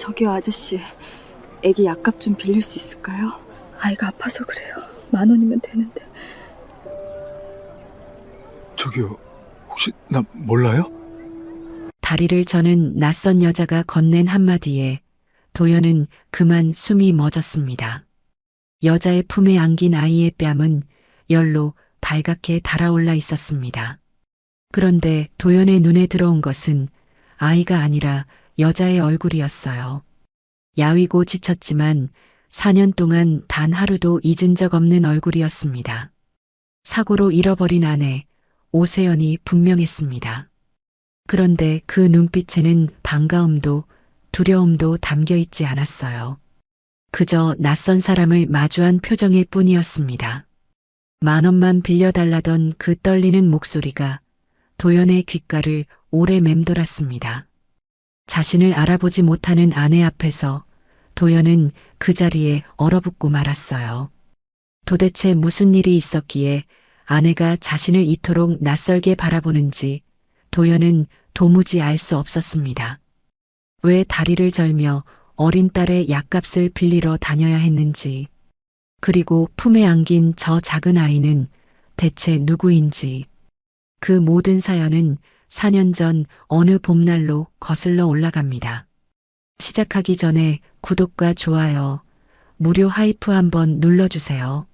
저기요, 아저씨. 애기 약값 좀 빌릴 수 있을까요? 아이가 아파서 그래요. 10,000원이면 되는데. 저기요, 혹시 나 몰라요? 다리를 저는 낯선 여자가 건넨 한마디에 도연은 그만 숨이 멎었습니다. 여자의 품에 안긴 아이의 뺨은 열로 발갛게 달아올라 있었습니다. 그런데 도연의 눈에 들어온 것은 아이가 아니라 여자의 얼굴이었어요. 야위고 지쳤지만 4년 동안 단 하루도 잊은 적 없는 얼굴이었습니다. 사고로 잃어버린 아내 오세연이 분명했습니다. 그런데 그 눈빛에는 반가움도 두려움도 담겨 있지 않았어요. 그저 낯선 사람을 마주한 표정일 뿐이었습니다. 10,000원만 빌려달라던 그 떨리는 목소리가 도연의 귓가를 오래 맴돌았습니다. 자신을 알아보지 못하는 아내 앞에서 도연은 그 자리에 얼어붙고 말았어요. 도대체 무슨 일이 있었기에 아내가 자신을 이토록 낯설게 바라보는지 도연은 도무지 알 수 없었습니다. 왜 다리를 절며 어린 딸의 약값을 빌리러 다녀야 했는지, 그리고 품에 안긴 저 작은 아이는 대체 누구인지, 그 모든 사연은 4년 전 어느 봄날로 거슬러 올라갑니다. 시작하기 전에 구독과 좋아요, 무료 하이프 한번 눌러주세요.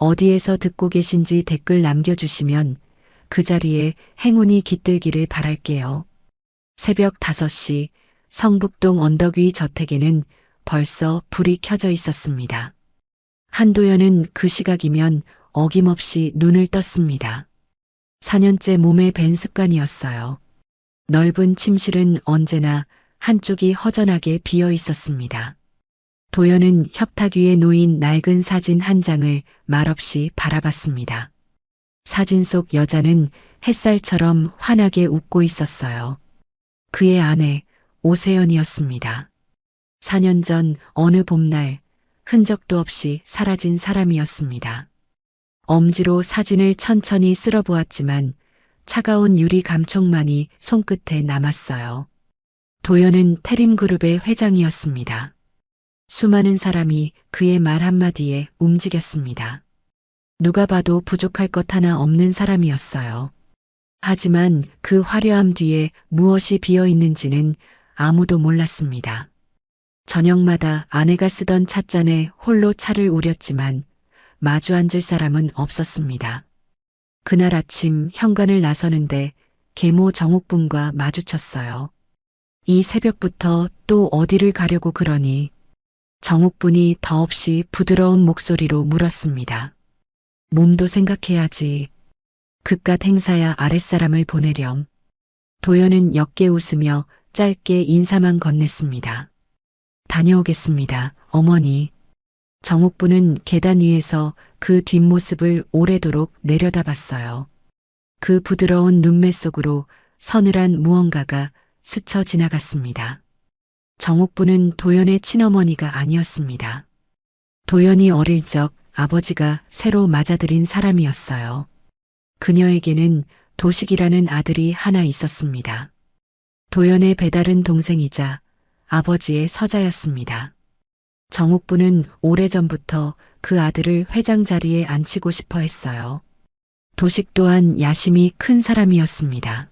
어디에서 듣고 계신지 댓글 남겨주시면 그 자리에 행운이 깃들기를 바랄게요. 새벽 5시 성북동 언덕 위 저택에는 벌써 불이 켜져 있었습니다. 한도연은 그 시각이면 어김없이 눈을 떴습니다. 4년째 몸에 밴 습관이었어요. 넓은 침실은 언제나 한쪽이 허전하게 비어 있었습니다. 도연은 협탁 위에 놓인 낡은 사진 한 장을 말없이 바라봤습니다. 사진 속 여자는 햇살처럼 환하게 웃고 있었어요. 그의 아내 오세연이었습니다. 4년 전 어느 봄날 흔적도 없이 사라진 사람이었습니다. 엄지로 사진을 천천히 쓸어보았지만 차가운 유리 감촉만이 손끝에 남았어요. 도연은 태림그룹의 회장이었습니다. 수많은 사람이 그의 말 한마디에 움직였습니다. 누가 봐도 부족할 것 하나 없는 사람이었어요. 하지만 그 화려함 뒤에 무엇이 비어 있는지는 아무도 몰랐습니다. 저녁마다 아내가 쓰던 찻잔에 홀로 차를 우렸지만 마주 앉을 사람은 없었습니다. 그날 아침 현관을 나서는데 계모 정옥분과 마주쳤어요. 이 새벽부터 또 어디를 가려고 그러니? 정옥분이 더없이 부드러운 목소리로 물었습니다. 몸도 생각해야지. 그깟 행사야 아랫사람을 보내렴. 도연은 옅게 웃으며 짧게 인사만 건넸습니다. 다녀오겠습니다, 어머니. 정옥부는 계단 위에서 그 뒷모습을 오래도록 내려다봤어요. 그 부드러운 눈매 속으로 서늘한 무언가가 스쳐 지나갔습니다. 정옥부는 도연의 친어머니가 아니었습니다. 도연이 어릴 적 아버지가 새로 맞아들인 사람이었어요. 그녀에게는 도식이라는 아들이 하나 있었습니다. 도연의 배다른 동생이자 아버지의 서자였습니다. 정옥부는 오래전부터 그 아들을 회장 자리에 앉히고 싶어 했어요. 도식 또한 야심이 큰 사람이었습니다.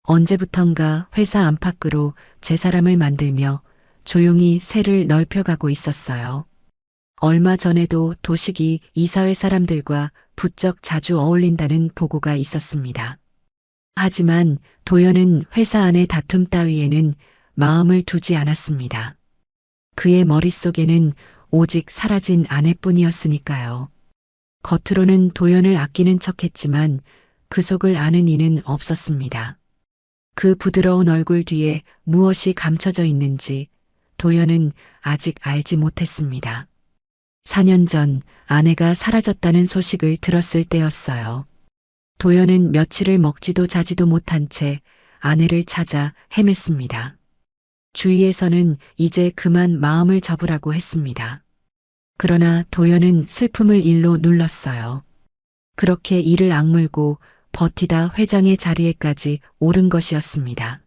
언제부턴가 회사 안팎으로 제 사람을 만들며 조용히 세를 넓혀가고 있었어요. 얼마 전에도 도식이 이사회 사람들과 부쩍 자주 어울린다는 보고가 있었습니다. 하지만 도연은 회사 안의 다툼 따위에는 마음을 두지 않았습니다. 그의 머릿속에는 오직 사라진 아내뿐이었으니까요. 겉으로는 도연을 아끼는 척했지만 그 속을 아는 이는 없었습니다. 그 부드러운 얼굴 뒤에 무엇이 감춰져 있는지 도연은 아직 알지 못했습니다. 4년 전 아내가 사라졌다는 소식을 들었을 때였어요. 도연은 며칠을 먹지도 자지도 못한 채 아내를 찾아 헤맸습니다. 주위에서는 이제 그만 마음을 접으라고 했습니다. 그러나 도연은 슬픔을 일로 눌렀어요. 그렇게 이를 악물고 버티다 회장의 자리에까지 오른 것이었습니다.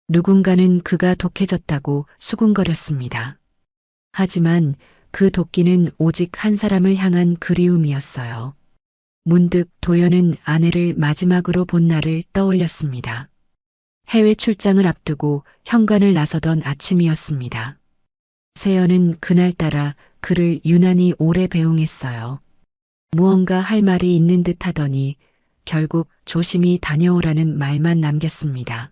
누군가는 그가 독해졌다고 수군거렸습니다. 하지만 그 도끼는 오직 한 사람을 향한 그리움이었어요. 문득 도연은 아내를 마지막으로 본 날을 떠올렸습니다. 해외 출장을 앞두고 현관을 나서던 아침이었습니다. 세연은 그날따라 그를 유난히 오래 배웅했어요. 무언가 할 말이 있는 듯 하더니 결국 조심히 다녀오라는 말만 남겼습니다.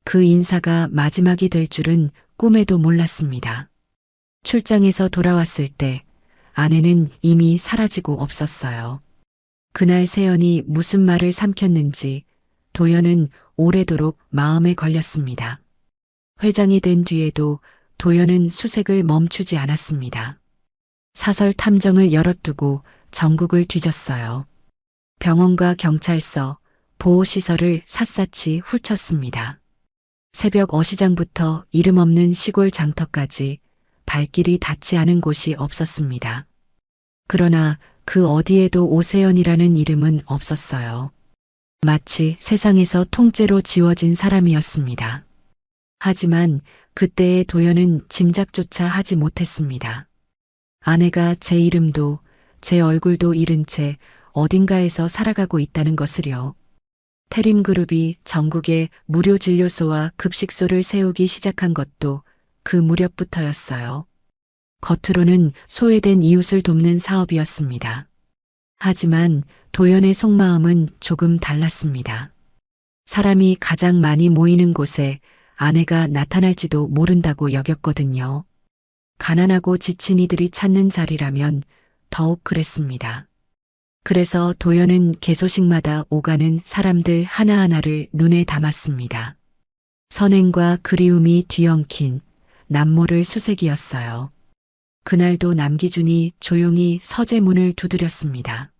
그 인사가 마지막이 될 줄은 꿈에도 몰랐습니다. 출장에서 돌아왔을 때 아내는 이미 사라지고 없었어요. 그날 세연이 무슨 말을 삼켰는지 도연은 오래도록 마음에 걸렸습니다. 회장이 된 뒤에도 도연은 수색을 멈추지 않았습니다. 사설 탐정을 열어두고 전국을 뒤졌어요. 병원과 경찰서, 보호시설을 샅샅이 훑었습니다. 새벽 어시장부터 이름 없는 시골 장터까지 발길이 닿지 않은 곳이 없었습니다. 그러나 그 어디에도 오세연이라는 이름은 없었어요. 마치 세상에서 통째로 지워진 사람이었습니다. 하지만 그때의 도연은 짐작조차 하지 못했습니다. 아내가 제 이름도 제 얼굴도 잃은 채 어딘가에서 살아가고 있다는 것을요. 태림그룹이 전국에 무료 진료소와 급식소를 세우기 시작한 것도 그 무렵부터였어요. 겉으로는 소외된 이웃을 돕는 사업이었습니다. 하지만 도연의 속마음은 조금 달랐습니다. 사람이 가장 많이 모이는 곳에 아내가 나타날지도 모른다고 여겼거든요. 가난하고 지친 이들이 찾는 자리라면 더욱 그랬습니다. 그래서 도연은 개소식마다 오가는 사람들 하나하나를 눈에 담았습니다. 선행과 그리움이 뒤엉킨 남모를 수색이었어요. 그날도 남기준이 조용히 서재 문을 두드렸습니다.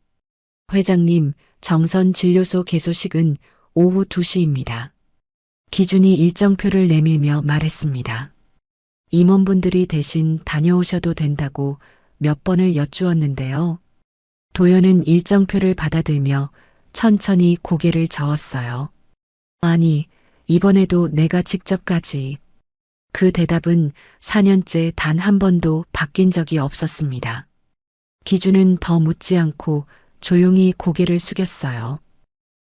회장님, 정선 진료소 개소식은 오후 2시입니다. 기준이 일정표를 내밀며 말했습니다. 임원분들이 대신 다녀오셔도 된다고 몇 번을 여쭈었는데요. 도연은 일정표를 받아들며 천천히 고개를 저었어요. 아니, 이번에도 내가 직접 가지. 그 대답은 4년째 단 한 번도 바뀐 적이 없었습니다. 기준은 더 묻지 않고 조용히 고개를 숙였어요.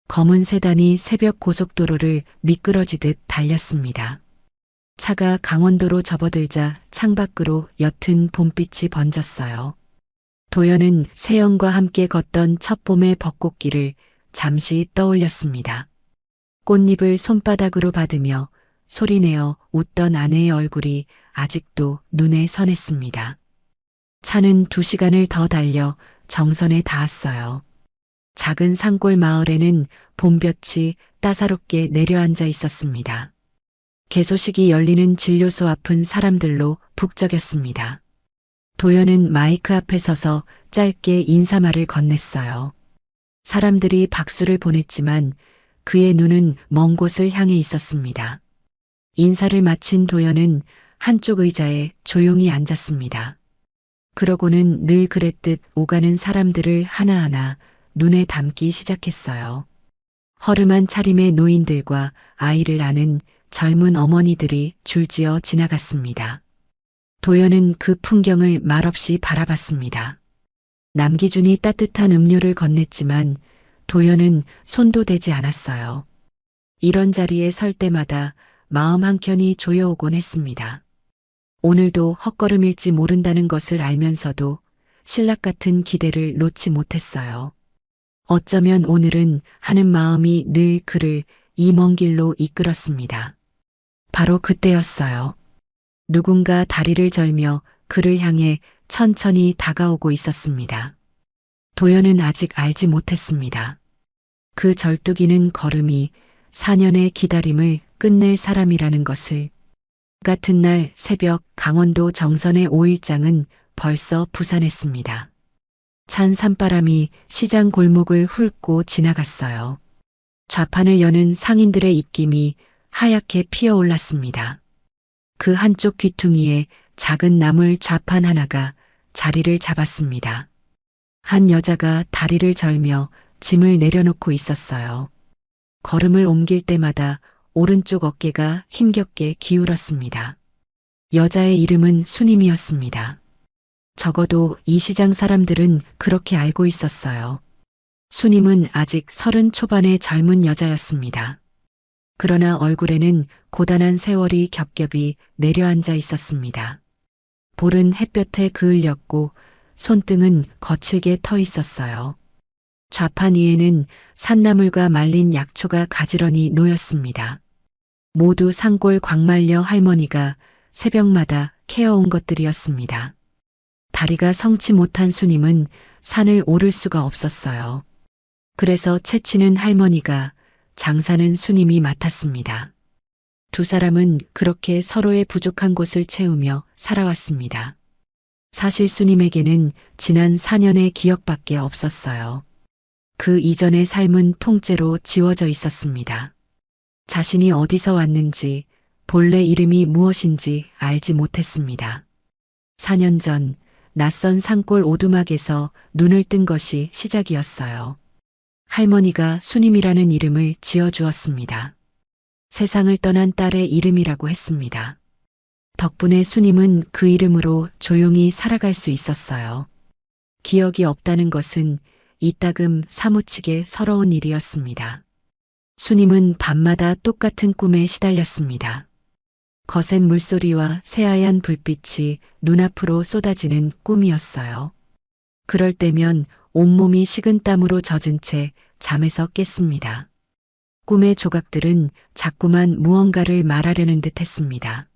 검은 세단이 새벽 고속도로를 미끄러지듯 달렸습니다. 차가 강원도로 접어들자 창밖으로 옅은 봄빛이 번졌어요. 도연은 세연과 함께 걷던 첫 봄의 벚꽃길을 잠시 떠올렸습니다. 꽃잎을 손바닥으로 받으며 소리내어 웃던 아내의 얼굴이 아직도 눈에 선했습니다. 차는 2시간을 더 달려 정선에 닿았어요. 작은 산골 마을에는 봄볕이 따사롭게 내려앉아 있었습니다. 개소식이 열리는 진료소 앞은 사람들로 북적였습니다. 도연은 마이크 앞에 서서 짧게 인사말을 건넸어요. 사람들이 박수를 보냈지만 그의 눈은 먼 곳을 향해 있었습니다. 인사를 마친 도연은 한쪽 의자에 조용히 앉았습니다. 그러고는 늘 그랬듯 오가는 사람들을 하나하나 눈에 담기 시작했어요. 허름한 차림의 노인들과 아이를 안은 젊은 어머니들이 줄지어 지나갔습니다. 도연은 그 풍경을 말없이 바라봤습니다. 남기준이 따뜻한 음료를 건넸지만 도연은 손도 대지 않았어요. 이런 자리에 설 때마다 마음 한켠이 조여오곤 했습니다. 오늘도 헛걸음일지 모른다는 것을 알면서도 신락 같은 기대를 놓지 못했어요. 어쩌면 오늘은 하는 마음이 늘 그를 이 먼 길로 이끌었습니다. 바로 그때였어요. 누군가 다리를 절며 그를 향해 천천히 다가오고 있었습니다. 도연은 아직 알지 못했습니다. 그 절뚝이는 걸음이 4년의 기다림을 끝낼 사람이라는 것을. 같은 날 새벽 강원도 정선의 5일장은 벌써 부산했습니다. 찬 산바람이 시장 골목을 훑고 지나갔어요. 좌판을 여는 상인들의 입김이 하얗게 피어올랐습니다. 그 한쪽 귀퉁이에 작은 나물 좌판 하나가 자리를 잡았습니다. 한 여자가 다리를 절며 짐을 내려놓고 있었어요. 걸음을 옮길 때마다 오른쪽 어깨가 힘겹게 기울었습니다. 여자의 이름은 순임이었습니다. 적어도 이 시장 사람들은 그렇게 알고 있었어요. 순임은 아직 30 초반의 젊은 여자였습니다. 그러나 얼굴에는 고단한 세월이 겹겹이 내려앉아 있었습니다. 볼은 햇볕에 그을렸고 손등은 거칠게 터 있었어요. 좌판 위에는 산나물과 말린 약초가 가지런히 놓였습니다. 모두 산골 광말려 할머니가 새벽마다 캐어온 것들이었습니다. 다리가 성치 못한 순임은 산을 오를 수가 없었어요. 그래서 채치는 할머니가, 장사는 순임이 맡았습니다. 두 사람은 그렇게 서로의 부족한 곳을 채우며 살아왔습니다. 사실 순임에게는 지난 4년의 기억밖에 없었어요. 그 이전의 삶은 통째로 지워져 있었습니다. 자신이 어디서 왔는지, 본래 이름이 무엇인지 알지 못했습니다. 4년 전 낯선 산골 오두막에서 눈을 뜬 것이 시작이었어요. 할머니가 순임이라는 이름을 지어주었습니다. 세상을 떠난 딸의 이름이라고 했습니다. 덕분에 순임은 그 이름으로 조용히 살아갈 수 있었어요. 기억이 없다는 것은 이따금 사무치게 서러운 일이었습니다. 순임은 밤마다 똑같은 꿈에 시달렸습니다. 거센 물소리와 새하얀 불빛이 눈앞으로 쏟아지는 꿈이었어요. 그럴 때면 온몸이 식은땀으로 젖은 채 잠에서 깼습니다. 꿈의 조각들은 자꾸만 무언가를 말하려는 듯 했습니다.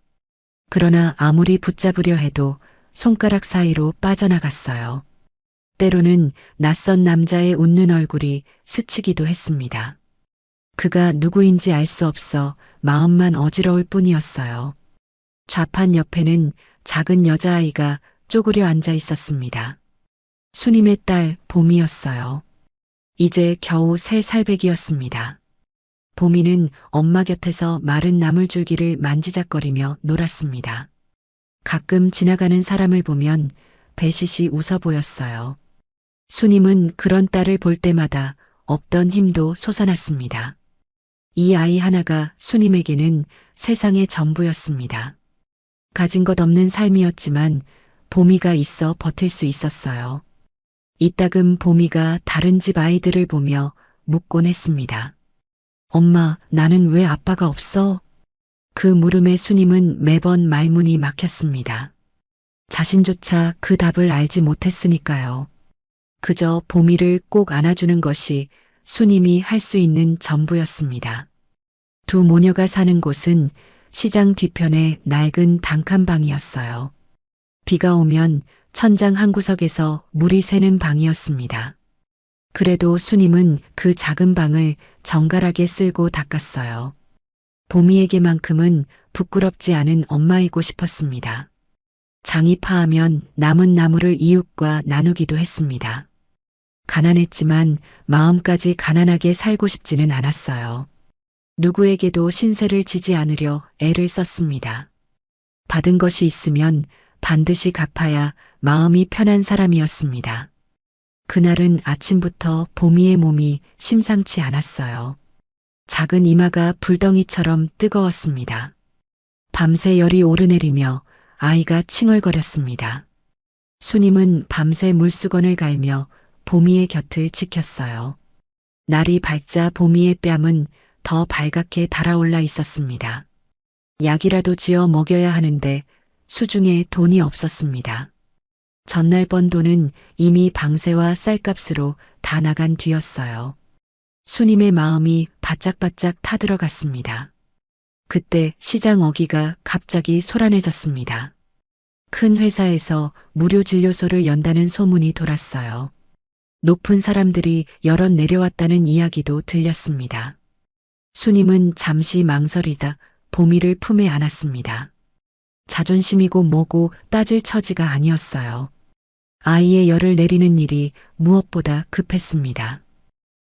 그러나 아무리 붙잡으려 해도 손가락 사이로 빠져나갔어요. 때로는 낯선 남자의 웃는 얼굴이 스치기도 했습니다. 그가 누구인지 알 수 없어 마음만 어지러울 뿐이었어요. 좌판 옆에는 작은 여자아이가 쪼그려 앉아 있었습니다. 순임의 딸 봄이었어요. 이제 겨우 3살배기였습니다. 봄이는 엄마 곁에서 마른 나물줄기를 만지작거리며 놀았습니다. 가끔 지나가는 사람을 보면 배시시 웃어 보였어요. 순임은 그런 딸을 볼 때마다 없던 힘도 솟아났습니다. 이 아이 하나가 순임에게는 세상의 전부였습니다. 가진 것 없는 삶이었지만 봄이가 있어 버틸 수 있었어요. 이따금 봄이가 다른 집 아이들을 보며 묻곤 했습니다. 엄마, 나는 왜 아빠가 없어? 그 물음에 순임은 매번 말문이 막혔습니다. 자신조차 그 답을 알지 못했으니까요. 그저 봄이를 꼭 안아주는 것이 순임이 할 수 있는 전부였습니다. 두 모녀가 사는 곳은 시장 뒤편의 낡은 단칸방이었어요. 비가 오면 천장 한 구석에서 물이 새는 방이었습니다. 그래도 순임은 그 작은 방을 정갈하게 쓸고 닦았어요. 봄이에게만큼은 부끄럽지 않은 엄마이고 싶었습니다. 장이 파하면 남은 나무를 이웃과 나누기도 했습니다. 가난했지만 마음까지 가난하게 살고 싶지는 않았어요. 누구에게도 신세를 지지 않으려 애를 썼습니다. 받은 것이 있으면 반드시 갚아야 마음이 편한 사람이었습니다. 그날은 아침부터 봄이의 몸이 심상치 않았어요. 작은 이마가 불덩이처럼 뜨거웠습니다. 밤새 열이 오르내리며 아이가 칭얼거렸습니다. 순임은 밤새 물수건을 갈며 봄이의 곁을 지켰어요. 날이 밝자 봄이의 뺨은 더 발갛게 달아올라 있었습니다. 약이라도 지어 먹여야 하는데 수중에 돈이 없었습니다. 전날 번 돈은 이미 방세와 쌀값으로 다 나간 뒤였어요. 순임의 마음이 바짝바짝 타들어갔습니다. 그때 시장 어기가 갑자기 소란해졌습니다. 큰 회사에서 무료 진료소를 연다는 소문이 돌았어요. 높은 사람들이 여럿 내려왔다는 이야기도 들렸습니다. 순임은 잠시 망설이다 봄이를 품에 안았습니다. 자존심이고 뭐고 따질 처지가 아니었어요. 아이의 열을 내리는 일이 무엇보다 급했습니다.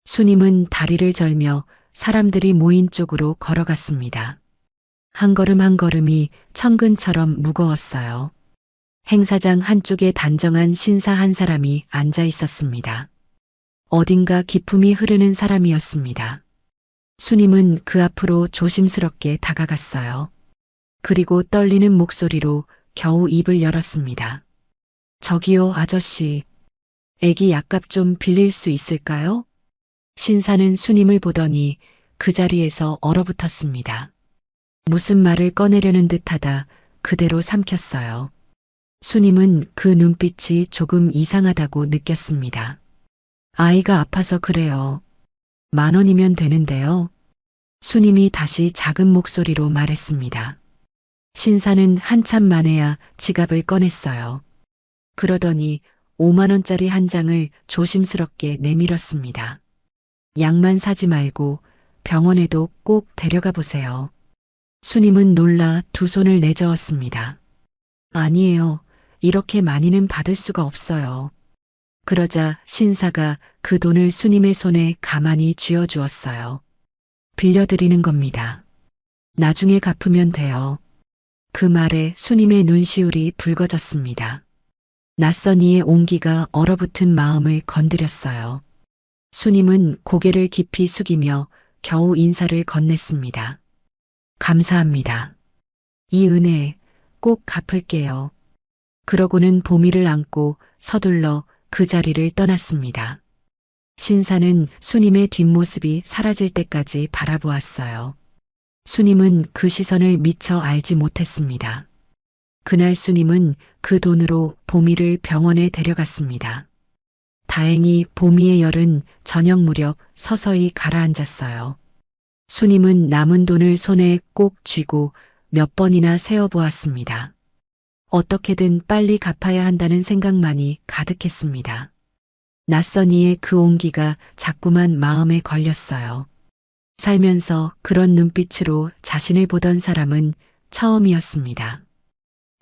순임은 다리를 절며 사람들이 모인 쪽으로 걸어갔습니다. 한 걸음 한 걸음이 천근처럼 무거웠어요. 행사장 한쪽에 단정한 신사 한 사람이 앉아 있었습니다. 어딘가 기품이 흐르는 사람이었습니다. 수님은 그 앞으로 조심스럽게 다가갔어요. 그리고 떨리는 목소리로 겨우 입을 열었습니다. 저기요, 아저씨. 애기 약값 좀 빌릴 수 있을까요? 신사는 수님을 보더니 그 자리에서 얼어붙었습니다. 무슨 말을 꺼내려는 듯하다 그대로 삼켰어요. 수님은 그 눈빛이 조금 이상하다고 느꼈습니다. 아이가 아파서 그래요. 10,000원이면 되는데요. 수님이 다시 작은 목소리로 말했습니다. 신사는 한참 만에야 지갑을 꺼냈어요. 그러더니 5만원짜리 한 장을 조심스럽게 내밀었습니다. 약만 사지 말고 병원에도 꼭 데려가 보세요. 수님은 놀라 두 손을 내저었습니다. 아니에요. 이렇게 많이는 받을 수가 없어요. 그러자 신사가 그 돈을 수님의 손에 가만히 쥐어주었어요. 빌려드리는 겁니다. 나중에 갚으면 돼요. 그 말에 수님의 눈시울이 붉어졌습니다. 낯선 이의 온기가 얼어붙은 마음을 건드렸어요. 수님은 고개를 깊이 숙이며 겨우 인사를 건넸습니다. 감사합니다. 이 은혜 꼭 갚을게요. 그러고는 보미를 안고 서둘러 그 자리를 떠났습니다. 신사는 수님의 뒷모습이 사라질 때까지 바라보았어요. 수님은 그 시선을 미처 알지 못했습니다. 그날 수님은 그 돈으로 보미를 병원에 데려갔습니다. 다행히 보미의 열은 저녁 무렵 서서히 가라앉았어요. 수님은 남은 돈을 손에 꼭 쥐고 몇 번이나 세어보았습니다. 어떻게든 빨리 갚아야 한다는 생각만이 가득했습니다. 낯선 이의 그 온기가 자꾸만 마음에 걸렸어요. 살면서 그런 눈빛으로 자신을 보던 사람은 처음이었습니다.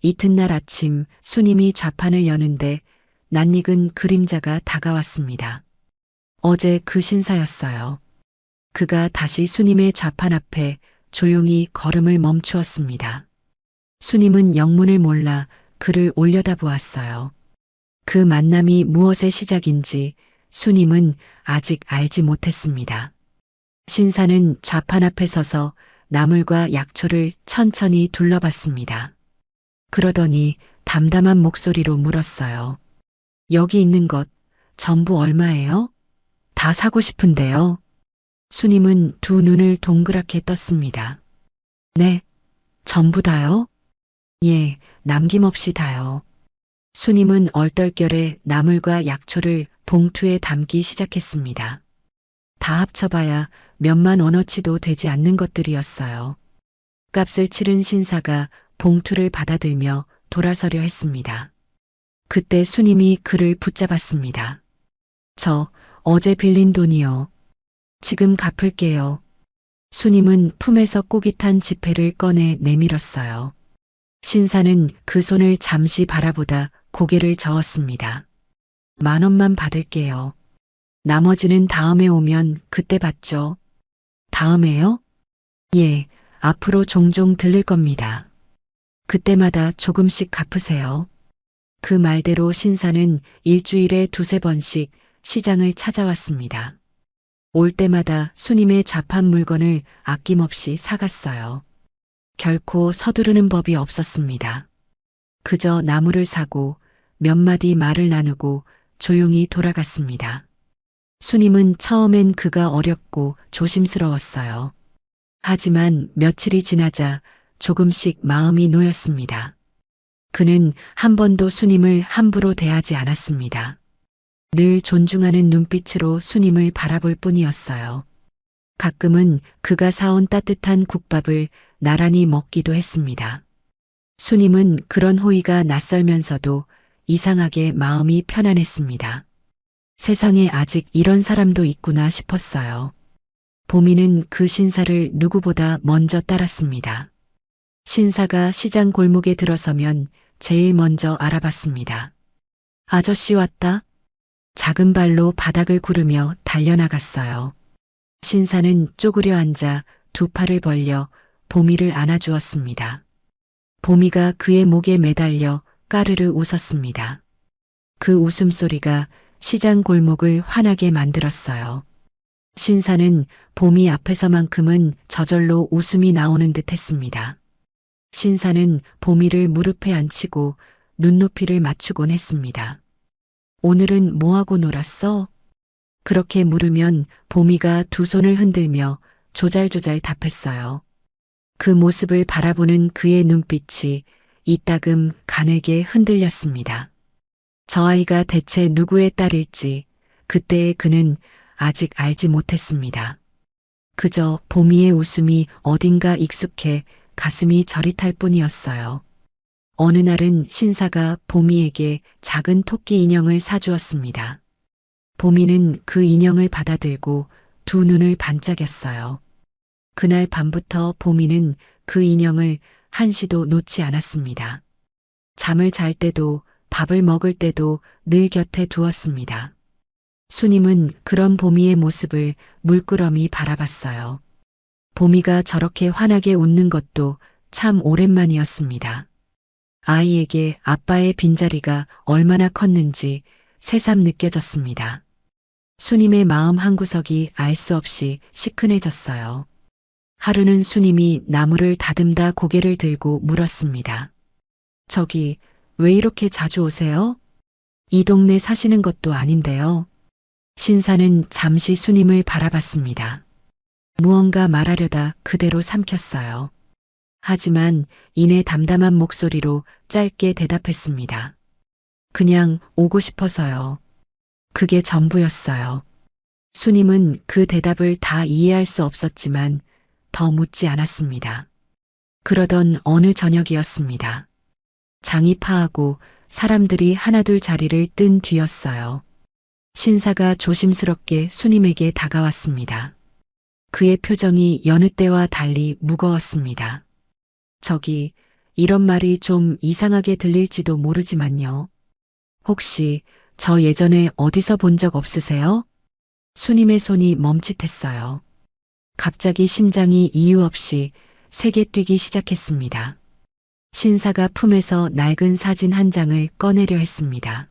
이튿날 아침 수님이 좌판을 여는데 낯익은 그림자가 다가왔습니다. 어제 그 신사였어요. 그가 다시 수님의 좌판 앞에 조용히 걸음을 멈추었습니다. 수님은 영문을 몰라 그를 올려다보았어요. 그 만남이 무엇의 시작인지 수님은 아직 알지 못했습니다. 신사는 좌판 앞에 서서 나물과 약초를 천천히 둘러봤습니다. 그러더니 담담한 목소리로 물었어요. 여기 있는 것 전부 얼마예요? 다 사고 싶은데요. 수님은 두 눈을 동그랗게 떴습니다. 네, 전부 다요? 예, 남김없이 다요. 수님은 얼떨결에 나물과 약초를 봉투에 담기 시작했습니다. 다 합쳐봐야 몇만 원어치도 되지 않는 것들이었어요. 값을 치른 신사가 봉투를 받아들며 돌아서려 했습니다. 그때 수님이 그를 붙잡았습니다. 저 어제 빌린 돈이요. 지금 갚을게요. 수님은 품에서 꼬깃한 지폐를 꺼내 내밀었어요. 신사는 그 손을 잠시 바라보다 고개를 저었습니다. 10,000원만 받을게요. 나머지는 다음에 오면 그때 받죠. 다음에요? 예, 앞으로 종종 들를 겁니다. 그때마다 조금씩 갚으세요. 그 말대로 신사는 일주일에 2~3번씩 시장을 찾아왔습니다. 올 때마다 수님의 좌판 물건을 아낌없이 사갔어요. 결코 서두르는 법이 없었습니다. 그저 나무를 사고 몇 마디 말을 나누고 조용히 돌아갔습니다. 수님은 처음엔 그가 어렵고 조심스러웠어요. 하지만 며칠이 지나자 조금씩 마음이 놓였습니다. 그는 한 번도 수님을 함부로 대하지 않았습니다. 늘 존중하는 눈빛으로 수님을 바라볼 뿐이었어요. 가끔은 그가 사온 따뜻한 국밥을 나란히 먹기도 했습니다. 수님은 그런 호의가 낯설면서도 이상하게 마음이 편안했습니다. 세상에 아직 이런 사람도 있구나 싶었어요. 보미는 그 신사를 누구보다 먼저 따랐습니다. 신사가 시장 골목에 들어서면 제일 먼저 알아봤습니다. 아저씨 왔다. 작은 발로 바닥을 구르며 달려나갔어요. 신사는 쪼그려 앉아 두 팔을 벌려 보미를 안아주었습니다. 보미가 그의 목에 매달려 까르르 웃었습니다. 그 웃음소리가 시장 골목을 환하게 만들었어요. 신사는 봄이 앞에서만큼은 저절로 웃음이 나오는 듯 했습니다. 신사는 봄이를 무릎에 앉히고 눈높이를 맞추곤 했습니다. 오늘은 뭐하고 놀았어? 그렇게 물으면 봄이가 두 손을 흔들며 조잘조잘 답했어요. 그 모습을 바라보는 그의 눈빛이 이따금 가늘게 흔들렸습니다. 저 아이가 대체 누구의 딸일지 그때의 그는 아직 알지 못했습니다. 그저 봄이의 웃음이 어딘가 익숙해 가슴이 저릿할 뿐이었어요. 어느 날은 신사가 봄이에게 작은 토끼 인형을 사주었습니다. 봄이는 그 인형을 받아들고 두 눈을 반짝였어요. 그날 밤부터 봄이는 그 인형을 한시도 놓지 않았습니다. 잠을 잘 때도 밥을 먹을 때도 늘 곁에 두었습니다. 수님은 그런 봄이의 모습을 물끄러미 바라봤어요. 봄이가 저렇게 환하게 웃는 것도 참 오랜만이었습니다. 아이에게 아빠의 빈자리가 얼마나 컸는지 새삼 느껴졌습니다. 수님의 마음 한구석이 알 수 없이 시큰해졌어요. 하루는 수님이 나무를 다듬다 고개를 들고 물었습니다. 저기, 왜 이렇게 자주 오세요? 이 동네 사시는 것도 아닌데요. 신사는 잠시 수님을 바라봤습니다. 무언가 말하려다 그대로 삼켰어요. 하지만 이내 담담한 목소리로 짧게 대답했습니다. 그냥 오고 싶어서요. 그게 전부였어요. 수님은 그 대답을 다 이해할 수 없었지만 더 묻지 않았습니다. 그러던 어느 저녁이었습니다. 장이 파하고 사람들이 하나둘 자리를 뜬 뒤였어요. 신사가 조심스럽게 수님에게 다가왔습니다. 그의 표정이 여느 때와 달리 무거웠습니다. 저기, 이런 말이 좀 이상하게 들릴지도 모르지만요. 혹시 저 예전에 어디서 본 적 없으세요? 수님의 손이 멈칫했어요. 갑자기 심장이 이유 없이 세게 뛰기 시작했습니다. 신사가 품에서 낡은 사진 한 장을 꺼내려 했습니다.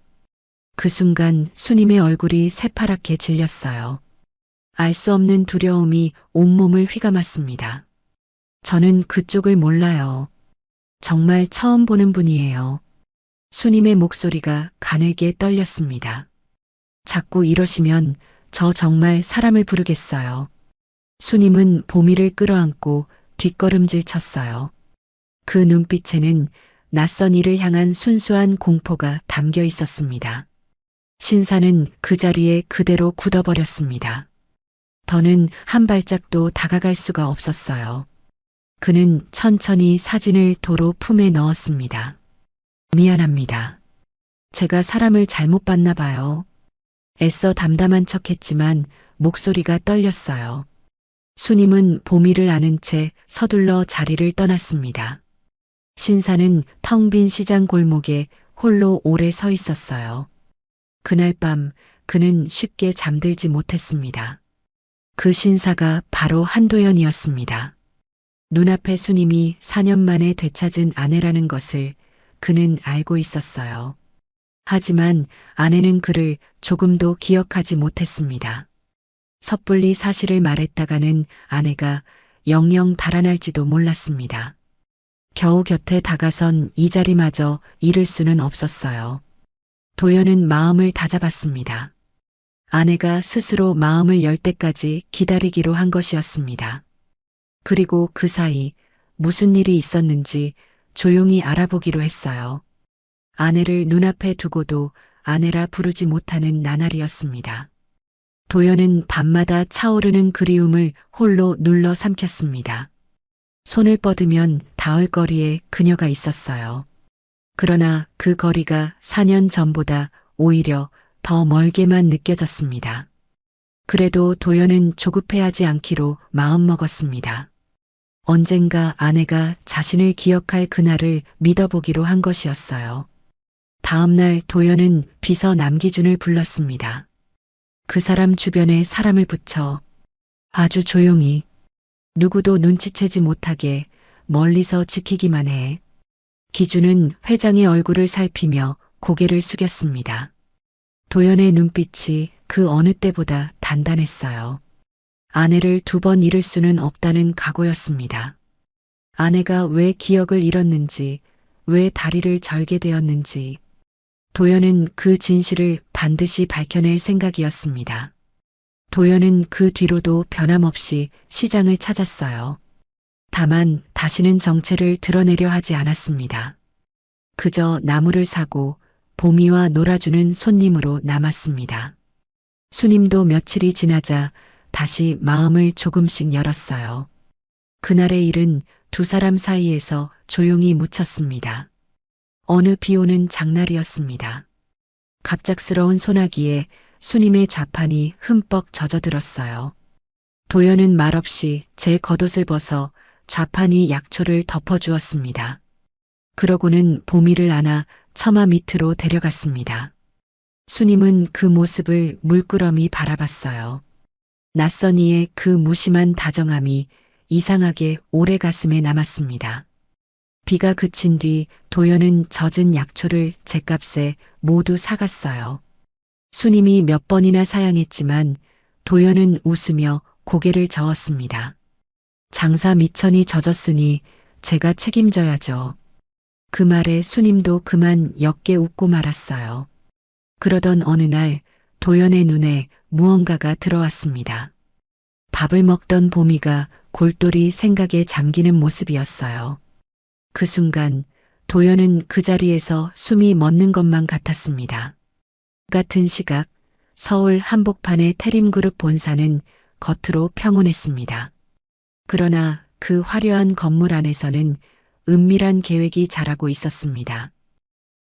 그 순간 수님의 얼굴이 새파랗게 질렸어요. 알 수 없는 두려움이 온몸을 휘감았습니다. 저는 그쪽을 몰라요. 정말 처음 보는 분이에요. 수님의 목소리가 가늘게 떨렸습니다. 자꾸 이러시면 저 정말 사람을 부르겠어요. 수님은 봄이를 끌어안고 뒷걸음질 쳤어요. 그 눈빛에는 낯선 이를 향한 순수한 공포가 담겨 있었습니다. 신사는 그 자리에 그대로 굳어버렸습니다. 더는 한 발짝도 다가갈 수가 없었어요. 그는 천천히 사진을 도로 품에 넣었습니다. 미안합니다. 제가 사람을 잘못 봤나 봐요. 애써 담담한 척했지만 목소리가 떨렸어요. 수님은 봄이를 안은 채 서둘러 자리를 떠났습니다. 신사는 텅 빈 시장 골목에 홀로 오래 서 있었어요. 그날 밤 그는 쉽게 잠들지 못했습니다. 그 신사가 바로 한도연이었습니다. 눈앞에 수님이 4년 만에 되찾은 아내라는 것을 그는 알고 있었어요. 하지만 아내는 그를 조금도 기억하지 못했습니다. 섣불리 사실을 말했다가는 아내가 영영 달아날지도 몰랐습니다. 겨우 곁에 다가선 이 자리마저 잃을 수는 없었어요. 도연은 마음을 다잡았습니다. 아내가 스스로 마음을 열 때까지 기다리기로 한 것이었습니다. 그리고 그 사이 무슨 일이 있었는지 조용히 알아보기로 했어요. 아내를 눈앞에 두고도 아내라 부르지 못하는 나날이었습니다. 도연은 밤마다 차오르는 그리움을 홀로 눌러 삼켰습니다. 손을 뻗으면 닿을 거리에 그녀가 있었어요. 그러나 그 거리가 4년 전보다 오히려 더 멀게만 느껴졌습니다. 그래도 도연은 조급해하지 않기로 마음먹었습니다. 언젠가 아내가 자신을 기억할 그날을 믿어보기로 한 것이었어요. 다음 날 도연은 비서 남기준을 불렀습니다. 그 사람 주변에 사람을 붙여 아주 조용히 누구도 눈치채지 못하게 멀리서 지키기만 해. 기준은 회장의 얼굴을 살피며 고개를 숙였습니다. 도연의 눈빛이 그 어느 때보다 단단했어요. 아내를 2번 잃을 수는 없다는 각오였습니다. 아내가 왜 기억을 잃었는지, 왜 다리를 절게 되었는지, 도연은 그 진실을 반드시 밝혀낼 생각이었습니다. 도연은 그 뒤로도 변함없이 시장을 찾았어요. 다만 다시는 정체를 드러내려 하지 않았습니다. 그저 나무를 사고 보미와 놀아주는 손님으로 남았습니다. 수님도 며칠이 지나자 다시 마음을 조금씩 열었어요. 그날의 일은 2사람 사이에서 조용히 묻혔습니다. 어느 비오는 장날이었습니다. 갑작스러운 소나기에 수님의 좌판이 흠뻑 젖어들었어요. 도연은 말없이 제 겉옷을 벗어 좌판 위 약초를 덮어주었습니다. 그러고는 보미를 안아 처마 밑으로 데려갔습니다. 수님은 그 모습을 물끄러미 바라봤어요. 낯선 이의 그 무심한 다정함이 이상하게 오래 가슴에 남았습니다. 비가 그친 뒤 도연은 젖은 약초를 죗값에 모두 사갔어요. 수님이 몇 번이나 사양했지만 도연은 웃으며 고개를 저었습니다. 장사 미천이 젖었으니 제가 책임져야죠. 그 말에 수님도 그만 옅게 웃고 말았어요. 그러던 어느 날 도연의 눈에 무언가가 들어왔습니다. 밥을 먹던 보미가 골똘히 생각에 잠기는 모습이었어요. 그 순간 도연은 그 자리에서 숨이 멎는 것만 같았습니다. 같은 시각 서울 한복판의 태림그룹 본사는 겉으로 평온했습니다. 그러나 그 화려한 건물 안에서는 은밀한 계획이 자라고 있었습니다.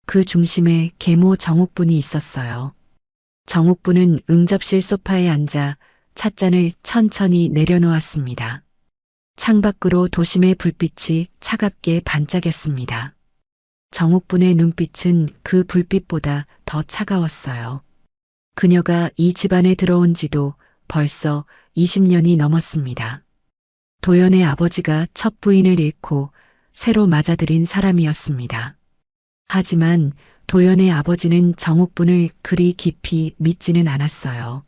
그 중심에 계모 정옥분이 있었어요. 정옥분은 응접실 소파에 앉아 찻잔을 천천히 내려놓았습니다. 창밖으로 도심의 불빛이 차갑게 반짝였습니다. 정옥분의 눈빛은 그 불빛보다 더 차가웠어요. 그녀가 이 집안에 들어온 지도 벌써 20년이 넘었습니다. 도연의 아버지가 첫 부인을 잃고 새로 맞아들인 사람이었습니다. 하지만 도연의 아버지는 정옥분을 그리 깊이 믿지는 않았어요.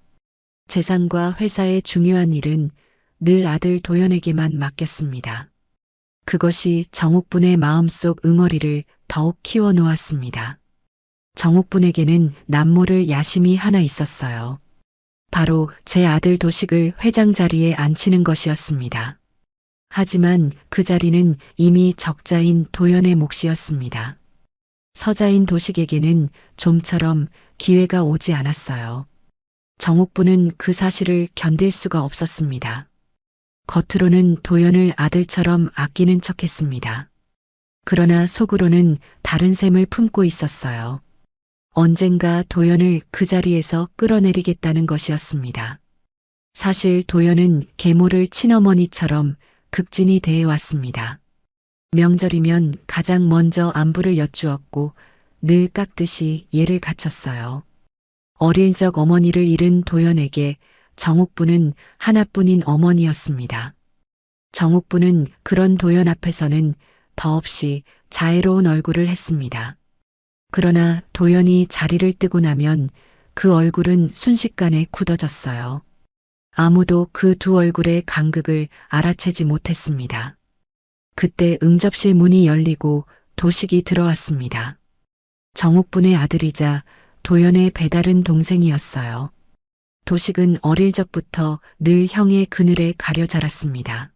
재산과 회사의 중요한 일은 늘 아들 도연에게만 맡겼습니다. 그것이 정옥분의 마음속 응어리를 더욱 키워놓았습니다. 정옥분에게는 남모를 야심이 하나 있었어요. 바로 제 아들 도식을 회장 자리에 앉히는 것이었습니다. 하지만 그 자리는 이미 적자인 도연의 몫이었습니다. 서자인 도식에게는 좀처럼 기회가 오지 않았어요. 정옥분은 그 사실을 견딜 수가 없었습니다. 겉으로는 도연을 아들처럼 아끼는 척했습니다. 그러나 속으로는 다른 셈을 품고 있었어요. 언젠가 도연을 그 자리에서 끌어내리겠다는 것이었습니다. 사실 도연은 계모를 친어머니처럼 극진히 대해왔습니다. 명절이면 가장 먼저 안부를 여쭈었고 늘 깎듯이 예를 갖췄어요. 어릴 적 어머니를 잃은 도연에게 정옥분은 하나뿐인 어머니였습니다. 정옥분은 그런 도연 앞에서는 더없이 자애로운 얼굴을 했습니다. 그러나 도연이 자리를 뜨고 나면 그 얼굴은 순식간에 굳어졌어요. 아무도 그 2 얼굴의 간극을 알아채지 못했습니다. 그때 응접실 문이 열리고 도식이 들어왔습니다. 정옥분의 아들이자 도연의 배다른 동생이었어요. 도식은 어릴 적부터 늘 형의 그늘에 가려 자랐습니다.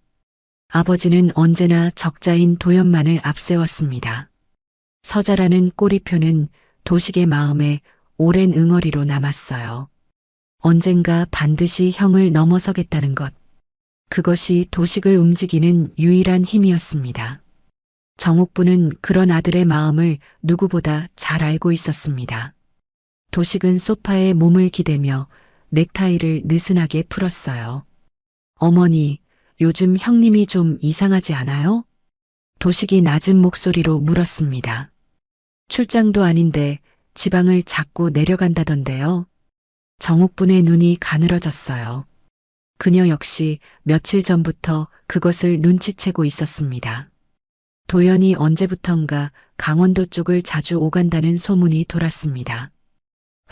아버지는 언제나 적자인 도연만을 앞세웠습니다. 서자라는 꼬리표는 도식의 마음에 오랜 응어리로 남았어요. 언젠가 반드시 형을 넘어서겠다는 것. 그것이 도식을 움직이는 유일한 힘이었습니다. 정옥분은 그런 아들의 마음을 누구보다 잘 알고 있었습니다. 도식은 소파에 몸을 기대며 넥타이를 느슨하게 풀었어요. 어머니, 요즘 형님이 좀 이상하지 않아요? 도식이 낮은 목소리로 물었습니다. 출장도 아닌데 지방을 자꾸 내려간다던데요. 정옥분의 눈이 가늘어졌어요. 그녀 역시 며칠 전부터 그것을 눈치채고 있었습니다. 도연이 언제부턴가 강원도 쪽을 자주 오간다는 소문이 돌았습니다.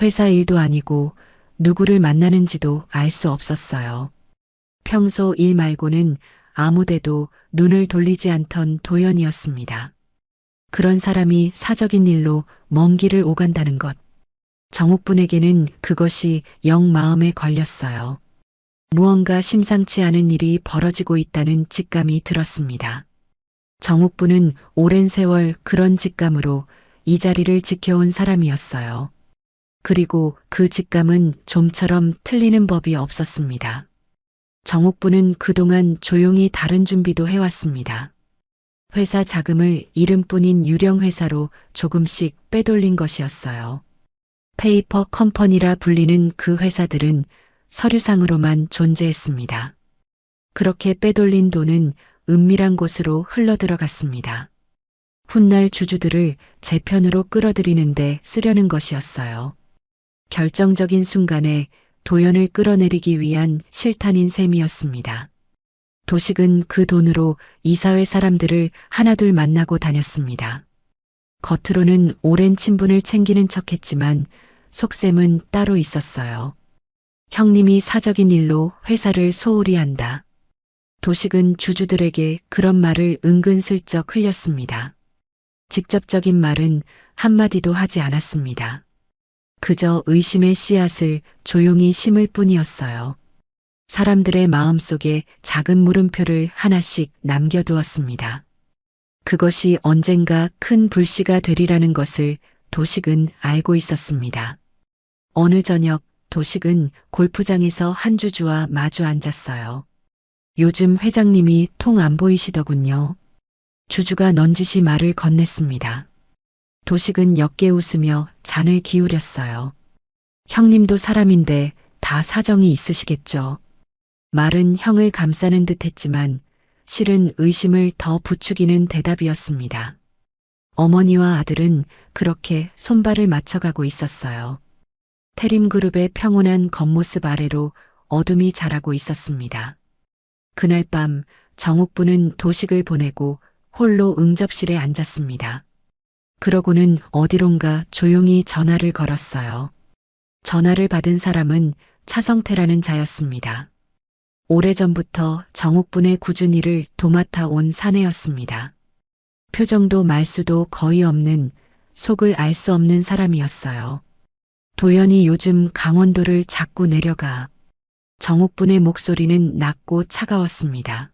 회사 일도 아니고 누구를 만나는지도 알 수 없었어요. 평소 일 말고는 아무데도 눈을 돌리지 않던 도연이었습니다. 그런 사람이 사적인 일로 먼 길을 오간다는 것. 정옥분에게는 그것이 영 마음에 걸렸어요. 무언가 심상치 않은 일이 벌어지고 있다는 직감이 들었습니다. 정옥분은 오랜 세월 그런 직감으로 이 자리를 지켜온 사람이었어요. 그리고 그 직감은 좀처럼 틀리는 법이 없었습니다. 정옥분은 그동안 조용히 다른 준비도 해왔습니다. 회사 자금을 이름뿐인 유령 회사로 조금씩 빼돌린 것이었어요. 페이퍼 컴퍼니라 불리는 그 회사들은 서류상으로만 존재했습니다. 그렇게 빼돌린 돈은 은밀한 곳으로 흘러들어갔습니다. 훗날 주주들을 제 편으로 끌어들이는데 쓰려는 것이었어요. 결정적인 순간에 도연을 끌어내리기 위한 실탄인 셈이었습니다. 도식은 그 돈으로 이사회 사람들을 하나둘 만나고 다녔습니다. 겉으로는 오랜 친분을 챙기는 척했지만 속셈은 따로 있었어요. 형님이 사적인 일로 회사를 소홀히 한다. 도식은 주주들에게 그런 말을 은근슬쩍 흘렸습니다. 직접적인 말은 한마디도 하지 않았습니다. 그저 의심의 씨앗을 조용히 심을 뿐이었어요. 사람들의 마음속에 작은 물음표를 하나씩 남겨두었습니다. 그것이 언젠가 큰 불씨가 되리라는 것을 도식은 알고 있었습니다. 어느 저녁 도식은 골프장에서 한 주주와 마주 앉았어요. 요즘 회장님이 통 안 보이시더군요. 주주가 넌지시 말을 건넸습니다. 도식은 옅게 웃으며 잔을 기울였어요. 형님도 사람인데 다 사정이 있으시겠죠. 말은 형을 감싸는 듯 했지만 실은 의심을 더 부추기는 대답이었습니다. 어머니와 아들은 그렇게 손발을 맞춰가고 있었어요. 태림그룹의 평온한 겉모습 아래로 어둠이 자라고 있었습니다. 그날 밤 정옥부는 도식을 보내고 홀로 응접실에 앉았습니다. 그러고는 어디론가 조용히 전화를 걸었어요. 전화를 받은 사람은 차성태라는 자였습니다. 오래전부터 정옥분의 꾸준히를 도맡아 온 사내였습니다. 표정도 말수도 거의 없는 속을 알 수 없는 사람이었어요. 도연이 요즘 강원도를 자꾸 내려가. 정옥분의 목소리는 낮고 차가웠습니다.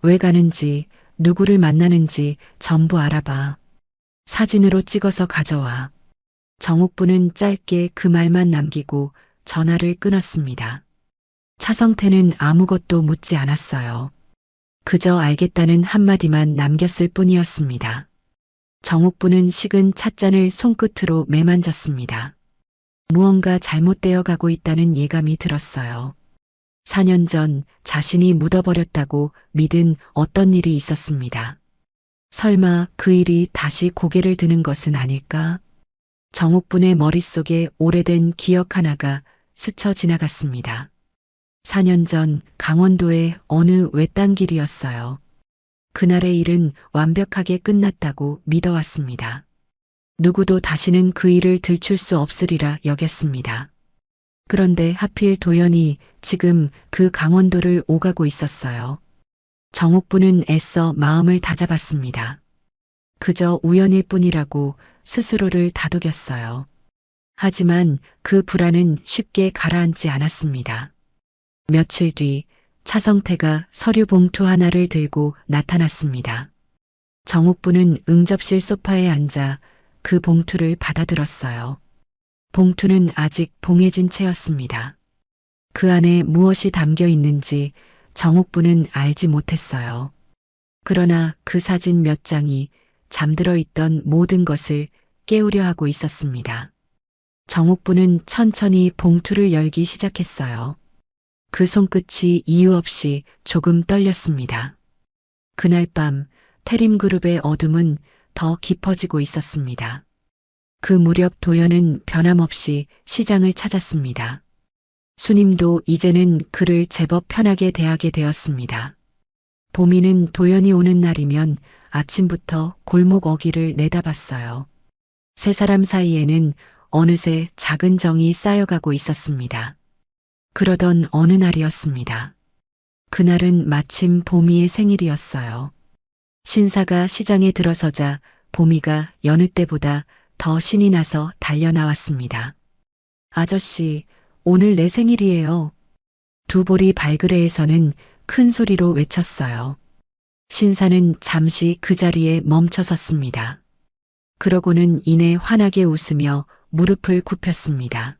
왜 가는지, 누구를 만나는지 전부 알아봐. 사진으로 찍어서 가져와. 정옥분은 짧게 그 말만 남기고 전화를 끊었습니다. 차성태는 아무것도 묻지 않았어요. 그저 알겠다는 한마디만 남겼을 뿐이었습니다. 정옥분은 식은 찻잔을 손끝으로 매만졌습니다. 무언가 잘못되어 가고 있다는 예감이 들었어요. 4년 전 자신이 묻어버렸다고 믿은 어떤 일이 있었습니다. 설마 그 일이 다시 고개를 드는 것은 아닐까? 정옥분의 머릿속에 오래된 기억 하나가 스쳐 지나갔습니다. 4년 전 강원도의 어느 외딴 길이었어요. 그날의 일은 완벽하게 끝났다고 믿어왔습니다. 누구도 다시는 그 일을 들출 수 없으리라 여겼습니다. 그런데 하필 도연이 지금 그 강원도를 오가고 있었어요. 정옥부는 애써 마음을 다잡았습니다. 그저 우연일 뿐이라고 스스로를 다독였어요. 하지만 그 불안은 쉽게 가라앉지 않았습니다. 며칠 뒤 차성태가 서류 봉투 하나를 들고 나타났습니다. 정옥부는 응접실 소파에 앉아 그 봉투를 받아들었어요. 봉투는 아직 봉해진 채였습니다. 그 안에 무엇이 담겨 있는지 정옥부는 알지 못했어요. 그러나 그 사진 몇 장이 잠들어 있던 모든 것을 깨우려 하고 있었습니다. 정옥부는 천천히 봉투를 열기 시작했어요. 그 손끝이 이유 없이 조금 떨렸습니다. 그날 밤 태림그룹의 어둠은 더 깊어지고 있었습니다. 그 무렵 도연은 변함없이 시장을 찾았습니다. 수님도 이제는 그를 제법 편하게 대하게 되었습니다. 보미는 도연이 오는 날이면 아침부터 골목 어귀를 내다봤어요. 세 사람 사이에는 어느새 작은 정이 쌓여가고 있었습니다. 그러던 어느 날이었습니다. 그날은 마침 보미의 생일이었어요. 신사가 시장에 들어서자 보미가 여느 때보다 더 신이 나서 달려나왔습니다. 아저씨, 오늘 내 생일이에요. 두 보리 발그레에서는 큰 소리로 외쳤어요. 신사는 잠시 그 자리에 멈춰 섰습니다. 그러고는 이내 환하게 웃으며 무릎을 굽혔습니다.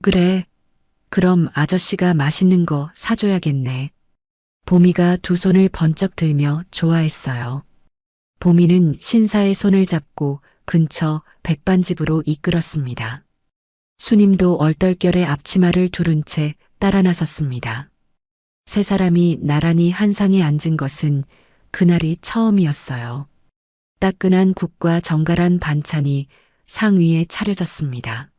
그래, 그럼 아저씨가 맛있는 거 사줘야겠네. 보미가 두 손을 번쩍 들며 좋아했어요. 보미는 신사의 손을 잡고 근처 백반집으로 이끌었습니다. 수님도 얼떨결에 앞치마를 두른 채 따라 나섰습니다. 세 사람이 나란히 한 상에 앉은 것은 그날이 처음이었어요. 따끈한 국과 정갈한 반찬이 상 위에 차려졌습니다.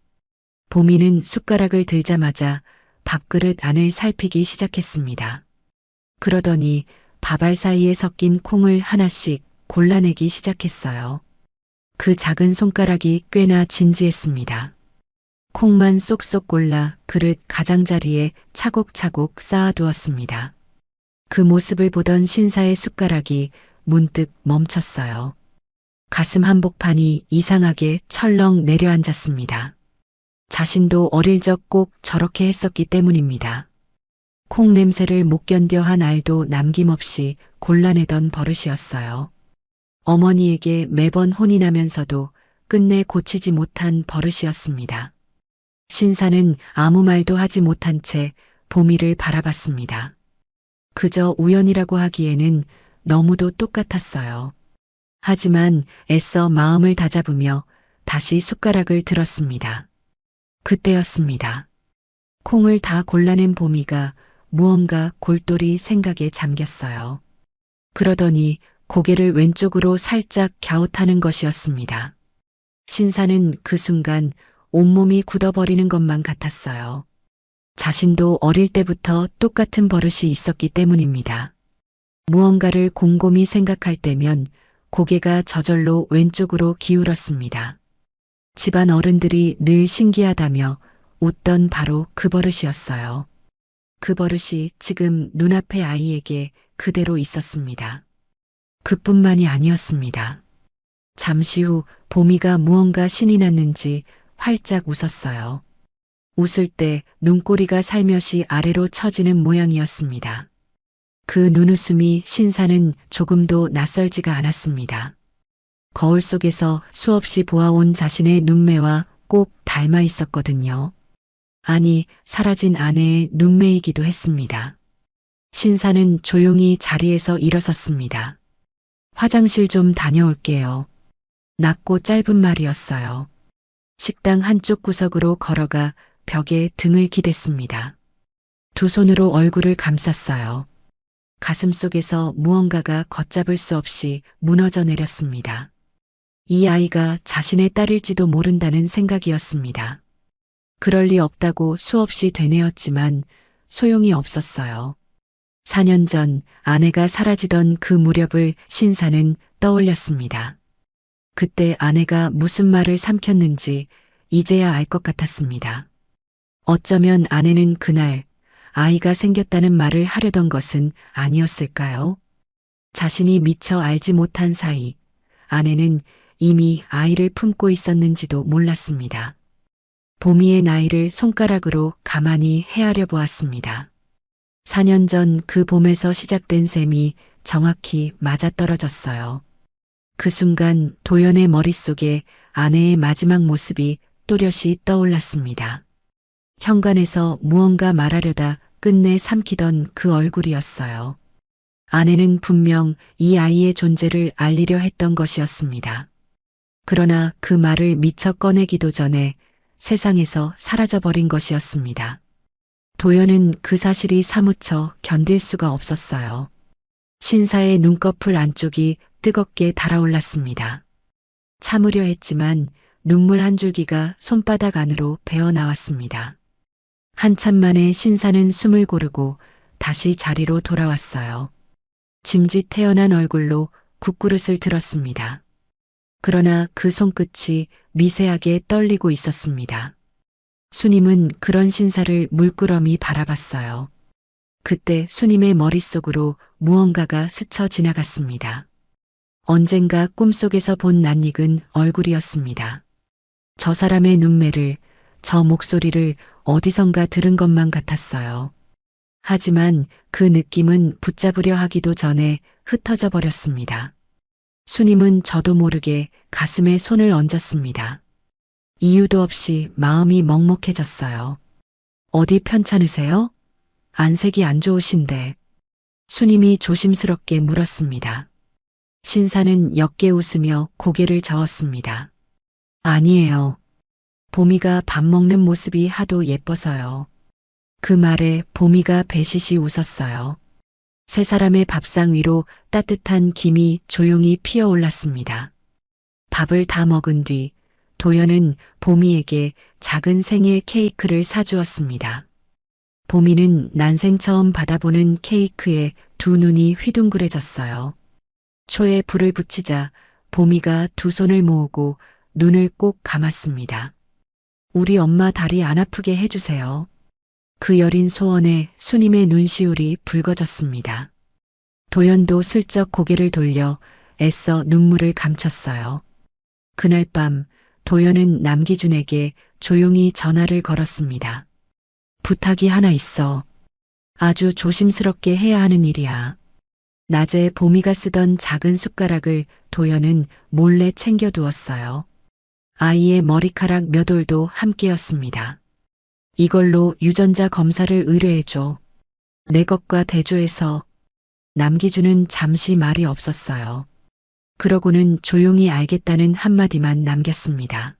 보미는 숟가락을 들자마자 밥그릇 안을 살피기 시작했습니다. 그러더니 밥알 사이에 섞인 콩을 하나씩 골라내기 시작했어요. 그 작은 손가락이 꽤나 진지했습니다. 콩만 쏙쏙 골라 그릇 가장자리에 차곡차곡 쌓아두었습니다. 그 모습을 보던 신사의 숟가락이 문득 멈췄어요. 가슴 한복판이 이상하게 철렁 내려앉았습니다. 자신도 어릴 적 꼭 저렇게 했었기 때문입니다. 콩 냄새를 못 견뎌 한 알도 남김없이 골라내던 버릇이었어요. 어머니에게 매번 혼이 나면서도 끝내 고치지 못한 버릇이었습니다. 신사는 아무 말도 하지 못한 채 보미를 바라봤습니다. 그저 우연이라고 하기에는 너무도 똑같았어요. 하지만 애써 마음을 다잡으며 다시 숟가락을 들었습니다. 그때였습니다. 콩을 다 골라낸 보미가 무언가 골똘히 생각에 잠겼어요. 그러더니 고개를 왼쪽으로 살짝 갸웃하는 것이었습니다. 신사는 그 순간 온몸이 굳어버리는 것만 같았어요. 자신도 어릴 때부터 똑같은 버릇이 있었기 때문입니다. 무언가를 곰곰이 생각할 때면 고개가 저절로 왼쪽으로 기울었습니다. 집안 어른들이 늘 신기하다며 웃던 바로 그 버릇이었어요. 그 버릇이 지금 눈앞의 아이에게 그대로 있었습니다. 그뿐만이 아니었습니다. 잠시 후 보미가 무언가 신이 났는지 활짝 웃었어요. 웃을 때 눈꼬리가 살며시 아래로 처지는 모양이었습니다. 그 눈웃음이 신사는 조금도 낯설지가 않았습니다. 거울 속에서 수없이 보아온 자신의 눈매와 꼭 닮아 있었거든요. 아니, 사라진 아내의 눈매이기도 했습니다. 신사는 조용히 자리에서 일어섰습니다. 화장실 좀 다녀올게요. 낮고 짧은 말이었어요. 식당 한쪽 구석으로 걸어가 벽에 등을 기댔습니다. 두 손으로 얼굴을 감쌌어요. 가슴 속에서 무언가가 걷잡을 수 없이 무너져 내렸습니다. 이 아이가 자신의 딸일지도 모른다는 생각이었습니다. 그럴 리 없다고 수없이 되뇌었지만 소용이 없었어요. 4년 전 아내가 사라지던 그 무렵을 신사는 떠올렸습니다. 그때 아내가 무슨 말을 삼켰는지 이제야 알 것 같았습니다. 어쩌면 아내는 그날 아이가 생겼다는 말을 하려던 것은 아니었을까요? 자신이 미처 알지 못한 사이 아내는 이미 아이를 품고 있었는지도 몰랐습니다. 보미의 나이를 손가락으로 가만히 헤아려 보았습니다. 4년 전 그 봄에서 시작된 셈이 정확히 맞아떨어졌어요. 그 순간 도연의 머릿속에 아내의 마지막 모습이 또렷이 떠올랐습니다. 현관에서 무언가 말하려다 끝내 삼키던 그 얼굴이었어요. 아내는 분명 이 아이의 존재를 알리려 했던 것이었습니다. 그러나 그 말을 미처 꺼내기도 전에 세상에서 사라져버린 것이었습니다. 도연은 그 사실이 사무쳐 견딜 수가 없었어요. 신사의 눈꺼풀 안쪽이 뜨겁게 달아올랐습니다. 참으려 했지만 눈물 한 줄기가 손바닥 안으로 배어 나왔습니다. 한참 만에 신사는 숨을 고르고 다시 자리로 돌아왔어요. 짐짓 태어난 얼굴로 국그릇을 들었습니다. 그러나 그 손끝이 미세하게 떨리고 있었습니다. 수님은 그런 신사를 물끄러미 바라봤어요. 그때 수님의 머릿속으로 무언가가 스쳐 지나갔습니다. 언젠가 꿈속에서 본 낯익은 얼굴이었습니다. 저 사람의 눈매를, 저 목소리를 어디선가 들은 것만 같았어요. 하지만 그 느낌은 붙잡으려 하기도 전에 흩어져 버렸습니다. 수님은 저도 모르게 가슴에 손을 얹었습니다. 이유도 없이 마음이 먹먹해졌어요. 어디 편찮으세요? 안색이 안 좋으신데. 수님이 조심스럽게 물었습니다. 신사는 옅게 웃으며 고개를 저었습니다. 아니에요. 보미가 밥 먹는 모습이 하도 예뻐서요. 그 말에 보미가 배시시 웃었어요. 세 사람의 밥상 위로 따뜻한 김이 조용히 피어올랐습니다. 밥을 다 먹은 뒤 도연은 보미에게 작은 생일 케이크를 사주었습니다. 보미는 난생 처음 받아보는 케이크에 두 눈이 휘둥그레졌어요. 초에 불을 붙이자 보미가 두 손을 모으고 눈을 꼭 감았습니다. 우리 엄마 다리 안 아프게 해주세요. 그 여린 소원에 수님의 눈시울이 붉어졌습니다. 도연도 슬쩍 고개를 돌려 애써 눈물을 감췄어요. 그날 밤 도연은 남기준에게 조용히 전화를 걸었습니다. 부탁이 하나 있어. 아주 조심스럽게 해야 하는 일이야. 낮에 보미가 쓰던 작은 숟가락을 도연은 몰래 챙겨두었어요. 아이의 머리카락 몇 올도 함께였습니다. 이걸로 유전자 검사를 의뢰해줘. 내 것과 대조해서. 남기준은 잠시 말이 없었어요. 그러고는 조용히 알겠다는 한마디만 남겼습니다.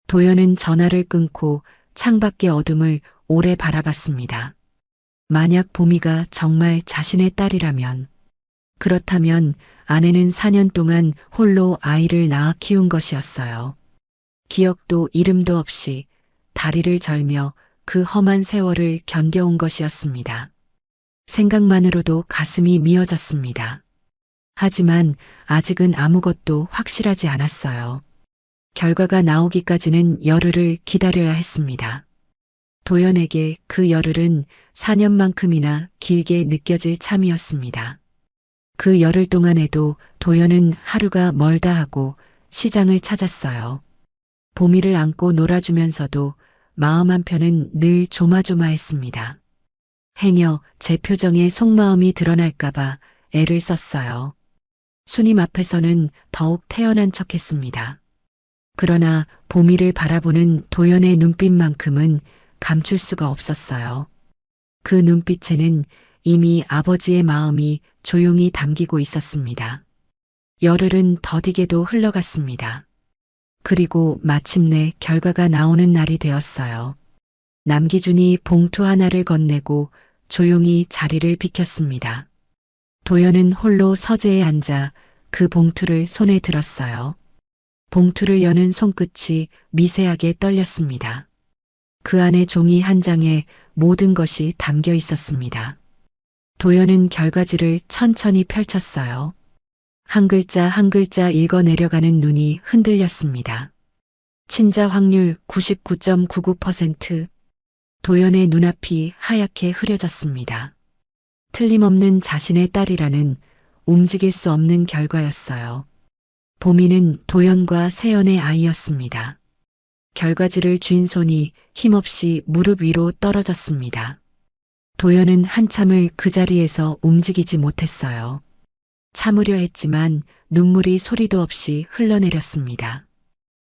도연은 전화를 끊고 창밖의 어둠을 오래 바라봤습니다. 만약 보미가 정말 자신의 딸이라면, 그렇다면 아내는 4년 동안 홀로 아이를 낳아 키운 것이었어요. 기억도 이름도 없이 다리를 절며 그 험한 세월을 견뎌온 것이었습니다. 생각만으로도 가슴이 미어졌습니다. 하지만 아직은 아무것도 확실하지 않았어요. 결과가 나오기까지는 열흘을 기다려야 했습니다. 도연에게 그 열흘은 4년만큼이나 길게 느껴질 참이었습니다. 그 열흘 동안에도 도연은 하루가 멀다 하고 시장을 찾았어요. 보미를 안고 놀아주면서도 마음 한편은 늘 조마조마했습니다. 행여 제 표정에 속마음이 드러날까봐 애를 썼어요. 수님 앞에서는 더욱 태연한 척했습니다. 그러나 보미를 바라보는 도연의 눈빛만큼은 감출 수가 없었어요. 그 눈빛에는 이미 아버지의 마음이 조용히 담기고 있었습니다. 열흘은 더디게도 흘러갔습니다. 그리고 마침내 결과가 나오는 날이 되었어요. 남기준이 봉투 하나를 건네고 조용히 자리를 비켰습니다. 도연은 홀로 서재에 앉아 그 봉투를 손에 들었어요. 봉투를 여는 손끝이 미세하게 떨렸습니다. 그 안에 종이 한 장에 모든 것이 담겨 있었습니다. 도연은 결과지를 천천히 펼쳤어요. 한 글자 한 글자 읽어 내려가는 눈이 흔들렸습니다. 친자 확률 99.99%. 도연의 눈앞이 하얗게 흐려졌습니다. 틀림없는 자신의 딸이라는 움직일 수 없는 결과였어요. 보미는 도연과 세연의 아이였습니다. 결과지를 쥔 손이 힘없이 무릎 위로 떨어졌습니다. 도연은 한참을 그 자리에서 움직이지 못했어요. 참으려 했지만 눈물이 소리도 없이 흘러내렸습니다.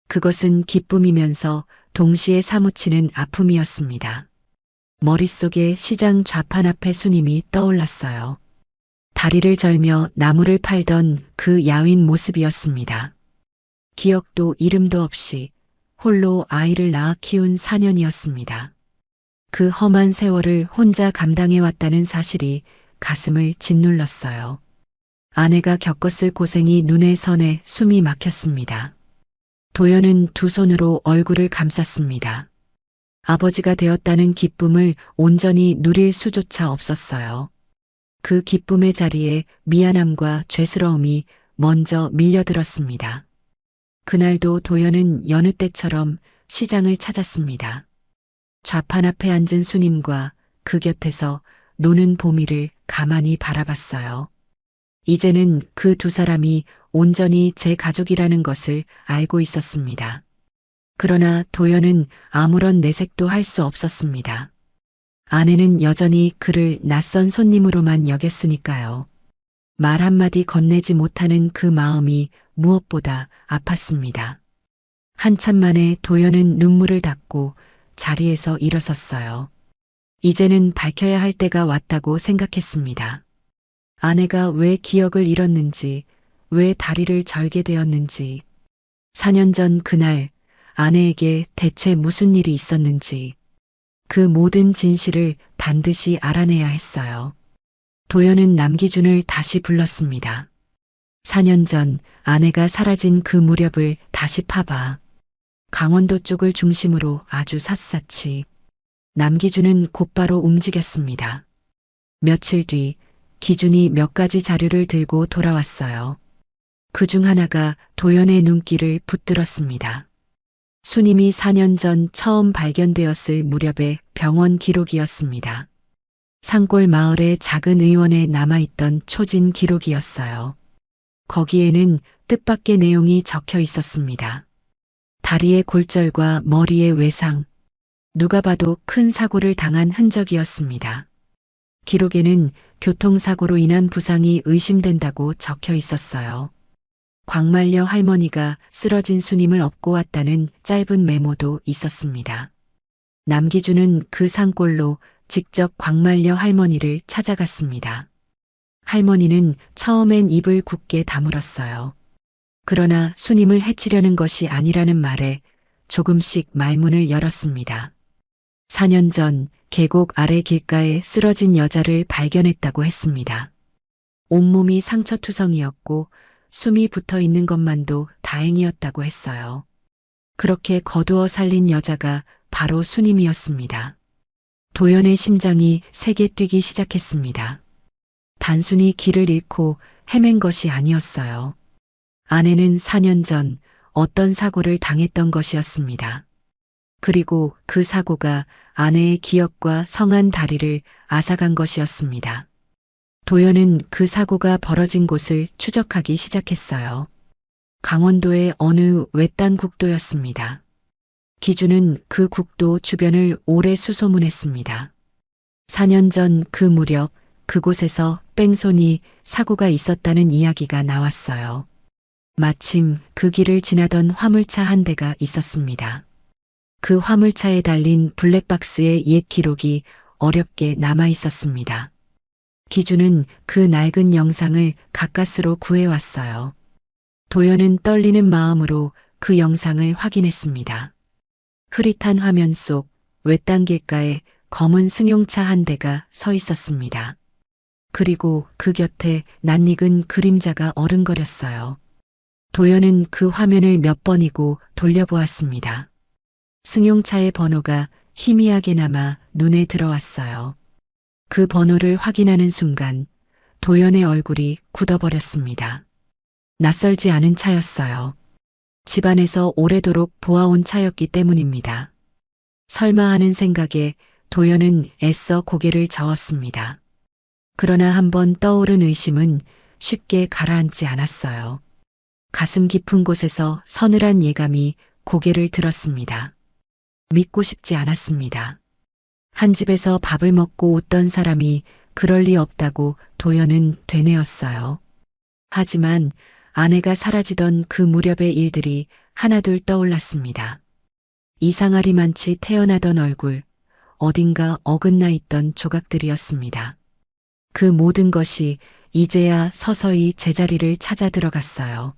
그것은 기쁨이면서 동시에 사무치는 아픔이었습니다. 머릿속에 시장 좌판 앞에 수님이 떠올랐어요. 다리를 절며 나무를 팔던 그 야윈 모습이었습니다. 기억도 이름도 없이 홀로 아이를 낳아 키운 4년이었습니다. 그 험한 세월을 혼자 감당해왔다는 사실이 가슴을 짓눌렀어요. 아내가 겪었을 고생이 눈에 선해 숨이 막혔습니다. 도연은 두 손으로 얼굴을 감쌌습니다. 아버지가 되었다는 기쁨을 온전히 누릴 수조차 없었어요. 그 기쁨의 자리에 미안함과 죄스러움이 먼저 밀려들었습니다. 그날도 도연은 여느 때처럼 시장을 찾았습니다. 좌판 앞에 앉은 수님과 그 곁에서 노는 보미를 가만히 바라봤어요. 이제는 그 두 사람이 온전히 제 가족이라는 것을 알고 있었습니다. 그러나 도연은 아무런 내색도 할 수 없었습니다. 아내는 여전히 그를 낯선 손님으로만 여겼으니까요. 말 한마디 건네지 못하는 그 마음이 무엇보다 아팠습니다. 한참 만에 도연은 눈물을 닦고 자리에서 일어섰어요. 이제는 밝혀야 할 때가 왔다고 생각했습니다. 아내가 왜 기억을 잃었는지, 왜 다리를 절게 되었는지, 4년 전 그날 아내에게 대체 무슨 일이 있었는지, 그 모든 진실을 반드시 알아내야 했어요. 도연은 남기준을 다시 불렀습니다. 4년 전 아내가 사라진 그 무렵을 다시 파봐. 강원도 쪽을 중심으로 아주 샅샅이. 남기준은 곧바로 움직였습니다. 며칠 뒤 기준이 몇 가지 자료를 들고 돌아왔어요. 그 중 하나가 도연의 눈길을 붙들었습니다. 수님이 4년 전 처음 발견되었을 무렵의 병원 기록이었습니다. 산골 마을의 작은 의원에 남아있던 초진 기록이었어요. 거기에는 뜻밖의 내용이 적혀 있었습니다. 다리의 골절과 머리의 외상, 누가 봐도 큰 사고를 당한 흔적이었습니다. 기록에는 교통사고로 인한 부상이 의심된다고 적혀 있었어요. 광말려 할머니가 쓰러진 수님을 업고 왔다는 짧은 메모도 있었습니다. 남기준은 그 산골로 직접 광말려 할머니를 찾아갔습니다. 할머니는 처음엔 입을 굳게 다물었어요. 그러나 수님을 해치려는 것이 아니라는 말에 조금씩 말문을 열었습니다. 4년 전 계곡 아래 길가에 쓰러진 여자를 발견했다고 했습니다. 온몸이 상처투성이었고 숨이 붙어 있는 것만도 다행이었다고 했어요. 그렇게 거두어 살린 여자가 바로 수님이었습니다. 도연의 심장이 세게 뛰기 시작했습니다. 단순히 길을 잃고 헤맨 것이 아니었어요. 아내는 4년 전 어떤 사고를 당했던 것이었습니다. 그리고 그 사고가 아내의 기억과 성한 다리를 앗아간 것이었습니다. 도연은 그 사고가 벌어진 곳을 추적하기 시작했어요. 강원도의 어느 외딴 국도였습니다. 기준은 그 국도 주변을 오래 수소문했습니다. 4년 전 그 무렵 그곳에서 뺑소니 사고가 있었다는 이야기가 나왔어요. 마침 그 길을 지나던 화물차 한 대가 있었습니다. 그 화물차에 달린 블랙박스의 옛 기록이 어렵게 남아 있었습니다. 기준은 그 낡은 영상을 가까스로 구해왔어요. 도연은 떨리는 마음으로 그 영상을 확인했습니다. 흐릿한 화면 속 외딴 길가에 검은 승용차 한 대가 서 있었습니다. 그리고 그 곁에 낯익은 그림자가 어른거렸어요. 도연은 그 화면을 몇 번이고 돌려보았습니다. 승용차의 번호가 희미하게 남아 눈에 들어왔어요. 그 번호를 확인하는 순간 도연의 얼굴이 굳어버렸습니다. 낯설지 않은 차였어요. 집안에서 오래도록 보아온 차였기 때문입니다. 설마 하는 생각에 도연은 애써 고개를 저었습니다. 그러나 한번 떠오른 의심은 쉽게 가라앉지 않았어요. 가슴 깊은 곳에서 서늘한 예감이 고개를 들었습니다. 믿고 싶지 않았습니다. 한 집에서 밥을 먹고 웃던 사람이 그럴 리 없다고 도연은 되뇌었어요. 하지만 아내가 사라지던 그 무렵의 일들이 하나둘 떠올랐습니다. 이상하리만치 태어나던 얼굴, 어딘가 어긋나 있던 조각들이었습니다. 그 모든 것이 이제야 서서히 제자리를 찾아 들어갔어요.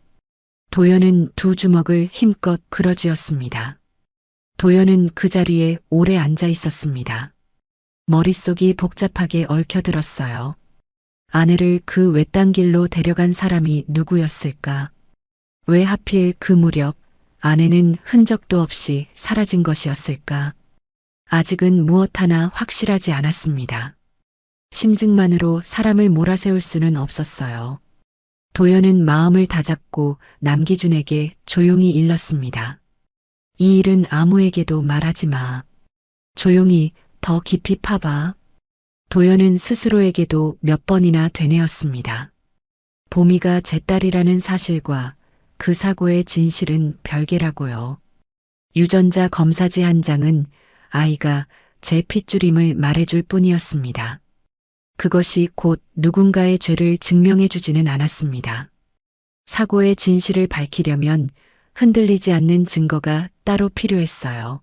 도연은 두 주먹을 힘껏 그러쥐었습니다. 도연은 그 자리에 오래 앉아 있었습니다. 머릿속이 복잡하게 얽혀들었어요. 아내를 그 외딴 길로 데려간 사람이 누구였을까? 왜 하필 그 무렵 아내는 흔적도 없이 사라진 것이었을까? 아직은 무엇 하나 확실하지 않았습니다. 심증만으로 사람을 몰아세울 수는 없었어요. 도연은 마음을 다잡고 남기준에게 조용히 일렀습니다. 이 일은 아무에게도 말하지 마. 조용히 더 깊이 파봐. 도연은 스스로에게도 몇 번이나 되뇌었습니다. 보미가 제 딸이라는 사실과 그 사고의 진실은 별개라고요. 유전자 검사지 한 장은 아이가 제 핏줄임을 말해줄 뿐이었습니다. 그것이 곧 누군가의 죄를 증명해주지는 않았습니다. 사고의 진실을 밝히려면 흔들리지 않는 증거가 따로 필요했어요.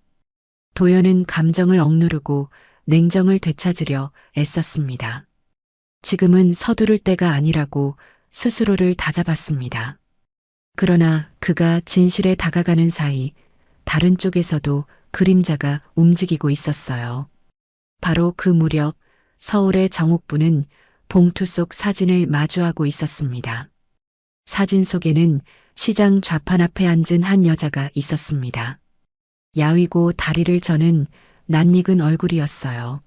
도연은 감정을 억누르고 냉정을 되찾으려 애썼습니다. 지금은 서두를 때가 아니라고 스스로를 다잡았습니다. 그러나 그가 진실에 다가가는 사이 다른 쪽에서도 그림자가 움직이고 있었어요. 바로 그 무렵 서울의 정옥부는 봉투 속 사진을 마주하고 있었습니다. 사진 속에는 시장 좌판 앞에 앉은 한 여자가 있었습니다. 야위고 다리를 저는 낯익은 얼굴이었어요.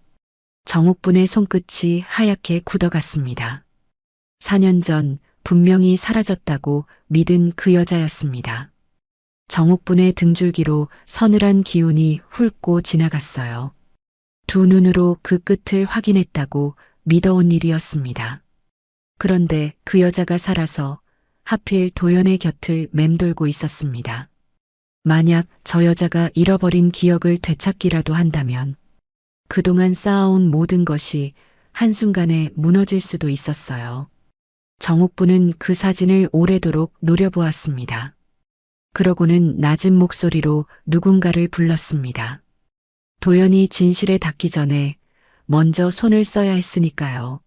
정옥분의 손끝이 하얗게 굳어갔습니다. 4년 전 분명히 사라졌다고 믿은 그 여자였습니다. 정옥분의 등줄기로 서늘한 기운이 훑고 지나갔어요. 두 눈으로 그 끝을 확인했다고 믿어온 일이었습니다. 그런데 그 여자가 살아서 하필 도연의 곁을 맴돌고 있었습니다. 만약 저 여자가 잃어버린 기억을 되찾기라도 한다면 그동안 쌓아온 모든 것이 한순간에 무너질 수도 있었어요. 정옥부는 그 사진을 오래도록 노려보았습니다. 그러고는 낮은 목소리로 누군가를 불렀습니다. 도연이 진실에 닿기 전에 먼저 손을 써야 했으니까요.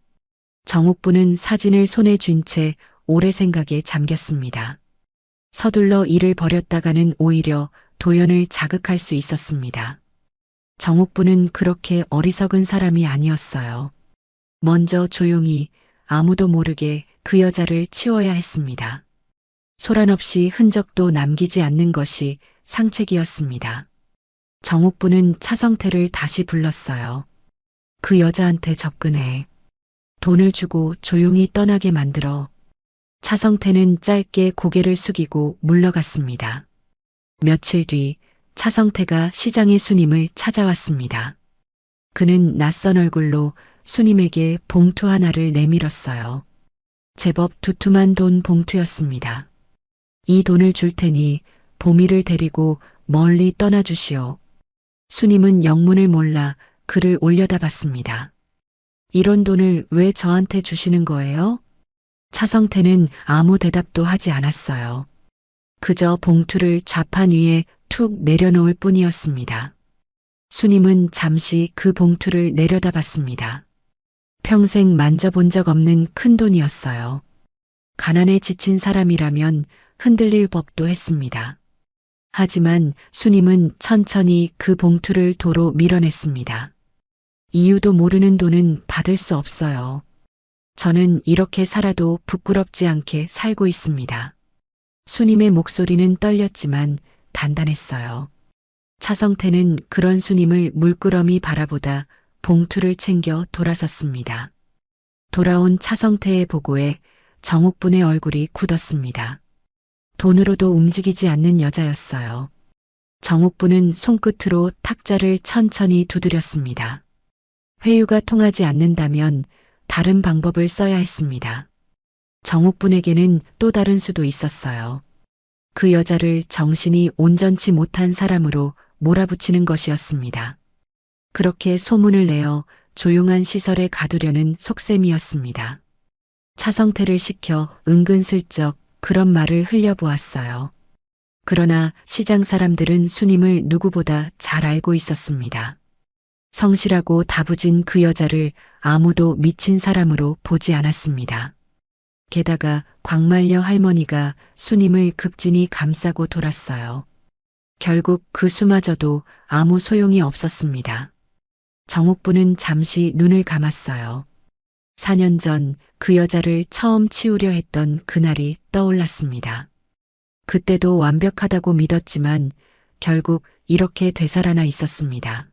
정옥부는 사진을 손에 쥔 채 오래 생각에 잠겼습니다. 서둘러 일을 벌였다가는 오히려 도연을 자극할 수 있었습니다. 정옥부는 그렇게 어리석은 사람이 아니었어요. 먼저 조용히 아무도 모르게 그 여자를 치워야 했습니다. 소란 없이 흔적도 남기지 않는 것이 상책이었습니다. 정옥부는 차성태를 다시 불렀어요. 그 여자한테 접근해. 돈을 주고 조용히 떠나게 만들어. 차성태는 짧게 고개를 숙이고 물러갔습니다. 며칠 뒤 차성태가 시장의 수님을 찾아왔습니다. 그는 낯선 얼굴로 수님에게 봉투 하나를 내밀었어요. 제법 두툼한 돈 봉투였습니다. 이 돈을 줄 테니 보미를 데리고 멀리 떠나주시오. 수님은 영문을 몰라 글을 올려다봤습니다. 이런 돈을 왜 저한테 주시는 거예요? 차성태는 아무 대답도 하지 않았어요. 그저 봉투를 좌판 위에 툭 내려놓을 뿐이었습니다. 수님은 잠시 그 봉투를 내려다봤습니다. 평생 만져본 적 없는 큰 돈이었어요. 가난에 지친 사람이라면 흔들릴 법도 했습니다. 하지만 수님은 천천히 그 봉투를 도로 밀어냈습니다. 이유도 모르는 돈은 받을 수 없어요. 저는 이렇게 살아도 부끄럽지 않게 살고 있습니다. 수님의 목소리는 떨렸지만 단단했어요. 차성태는 그런 수님을 물끄러미 바라보다 봉투를 챙겨 돌아섰습니다. 돌아온 차성태의 보고에 정옥분의 얼굴이 굳었습니다. 돈으로도 움직이지 않는 여자였어요. 정옥분은 손끝으로 탁자를 천천히 두드렸습니다. 회유가 통하지 않는다면 다른 방법을 써야 했습니다. 정옥분에게는 또 다른 수도 있었어요. 그 여자를 정신이 온전치 못한 사람으로 몰아붙이는 것이었습니다. 그렇게 소문을 내어 조용한 시설에 가두려는 속셈이었습니다. 차성태를 시켜 은근슬쩍 그런 말을 흘려보았어요. 그러나 시장 사람들은 수님을 누구보다 잘 알고 있었습니다. 성실하고 다부진 그 여자를 아무도 미친 사람으로 보지 않았습니다. 게다가 광말녀 할머니가 수님을 극진히 감싸고 돌았어요. 결국 그 수마저도 아무 소용이 없었습니다. 정옥부는 잠시 눈을 감았어요. 4년 전 그 여자를 처음 치우려 했던 그날이 떠올랐습니다. 그때도 완벽하다고 믿었지만 결국 이렇게 되살아나 있었습니다.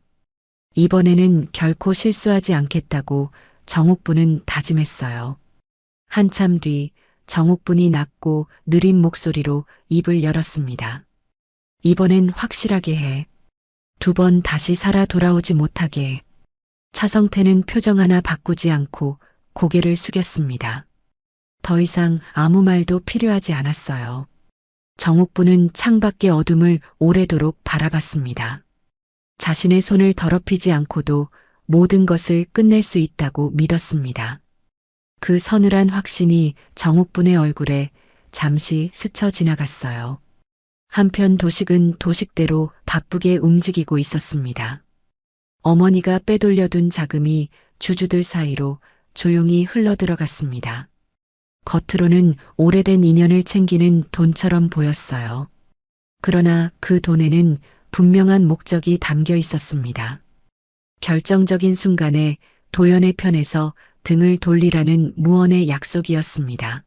이번에는 결코 실수하지 않겠다고 정옥부는 다짐했어요. 한참 뒤 정옥분이 낮고 느린 목소리로 입을 열었습니다. 이번엔 확실하게 해. 2번 다시 살아 돌아오지 못하게. 차성태는 표정 하나 바꾸지 않고 고개를 숙였습니다. 더 이상 아무 말도 필요하지 않았어요. 정옥부는 창밖의 어둠을 오래도록 바라봤습니다. 자신의 손을 더럽히지 않고도 모든 것을 끝낼 수 있다고 믿었습니다. 그 서늘한 확신이 정옥분의 얼굴에 잠시 스쳐 지나갔어요. 한편 도식은 도식대로 바쁘게 움직이고 있었습니다. 어머니가 빼돌려둔 자금이 주주들 사이로 조용히 흘러들어갔습니다. 겉으로는 오래된 인연을 챙기는 돈처럼 보였어요. 그러나 그 돈에는 분명한 목적이 담겨 있었습니다. 결정적인 순간에 도연의 편에서 등을 돌리라는 무언의 약속이었습니다.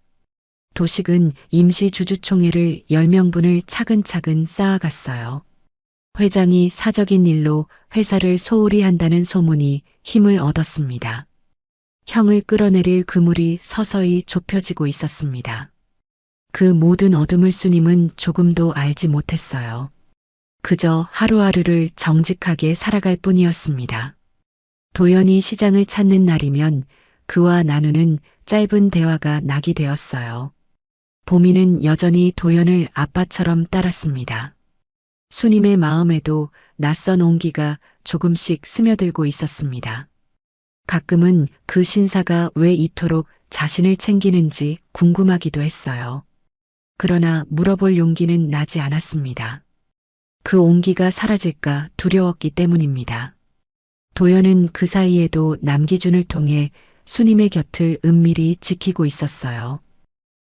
도식은 임시 주주총회를 10명분을 차근차근 쌓아갔어요. 회장이 사적인 일로 회사를 소홀히 한다는 소문이 힘을 얻었습니다. 형을 끌어내릴 그물이 서서히 좁혀지고 있었습니다. 그 모든 어둠을 수님은 조금도 알지 못했어요. 그저 하루하루를 정직하게 살아갈 뿐이었습니다. 도연이 시장을 찾는 날이면 그와 나누는 짧은 대화가 낙이 되었어요. 보미는 여전히 도연을 아빠처럼 따랐습니다. 수님의 마음에도 낯선 온기가 조금씩 스며들고 있었습니다. 가끔은 그 신사가 왜 이토록 자신을 챙기는지 궁금하기도 했어요. 그러나 물어볼 용기는 나지 않았습니다. 그 온기가 사라질까 두려웠기 때문입니다. 도연은 그 사이에도 남기준을 통해 수님의 곁을 은밀히 지키고 있었어요.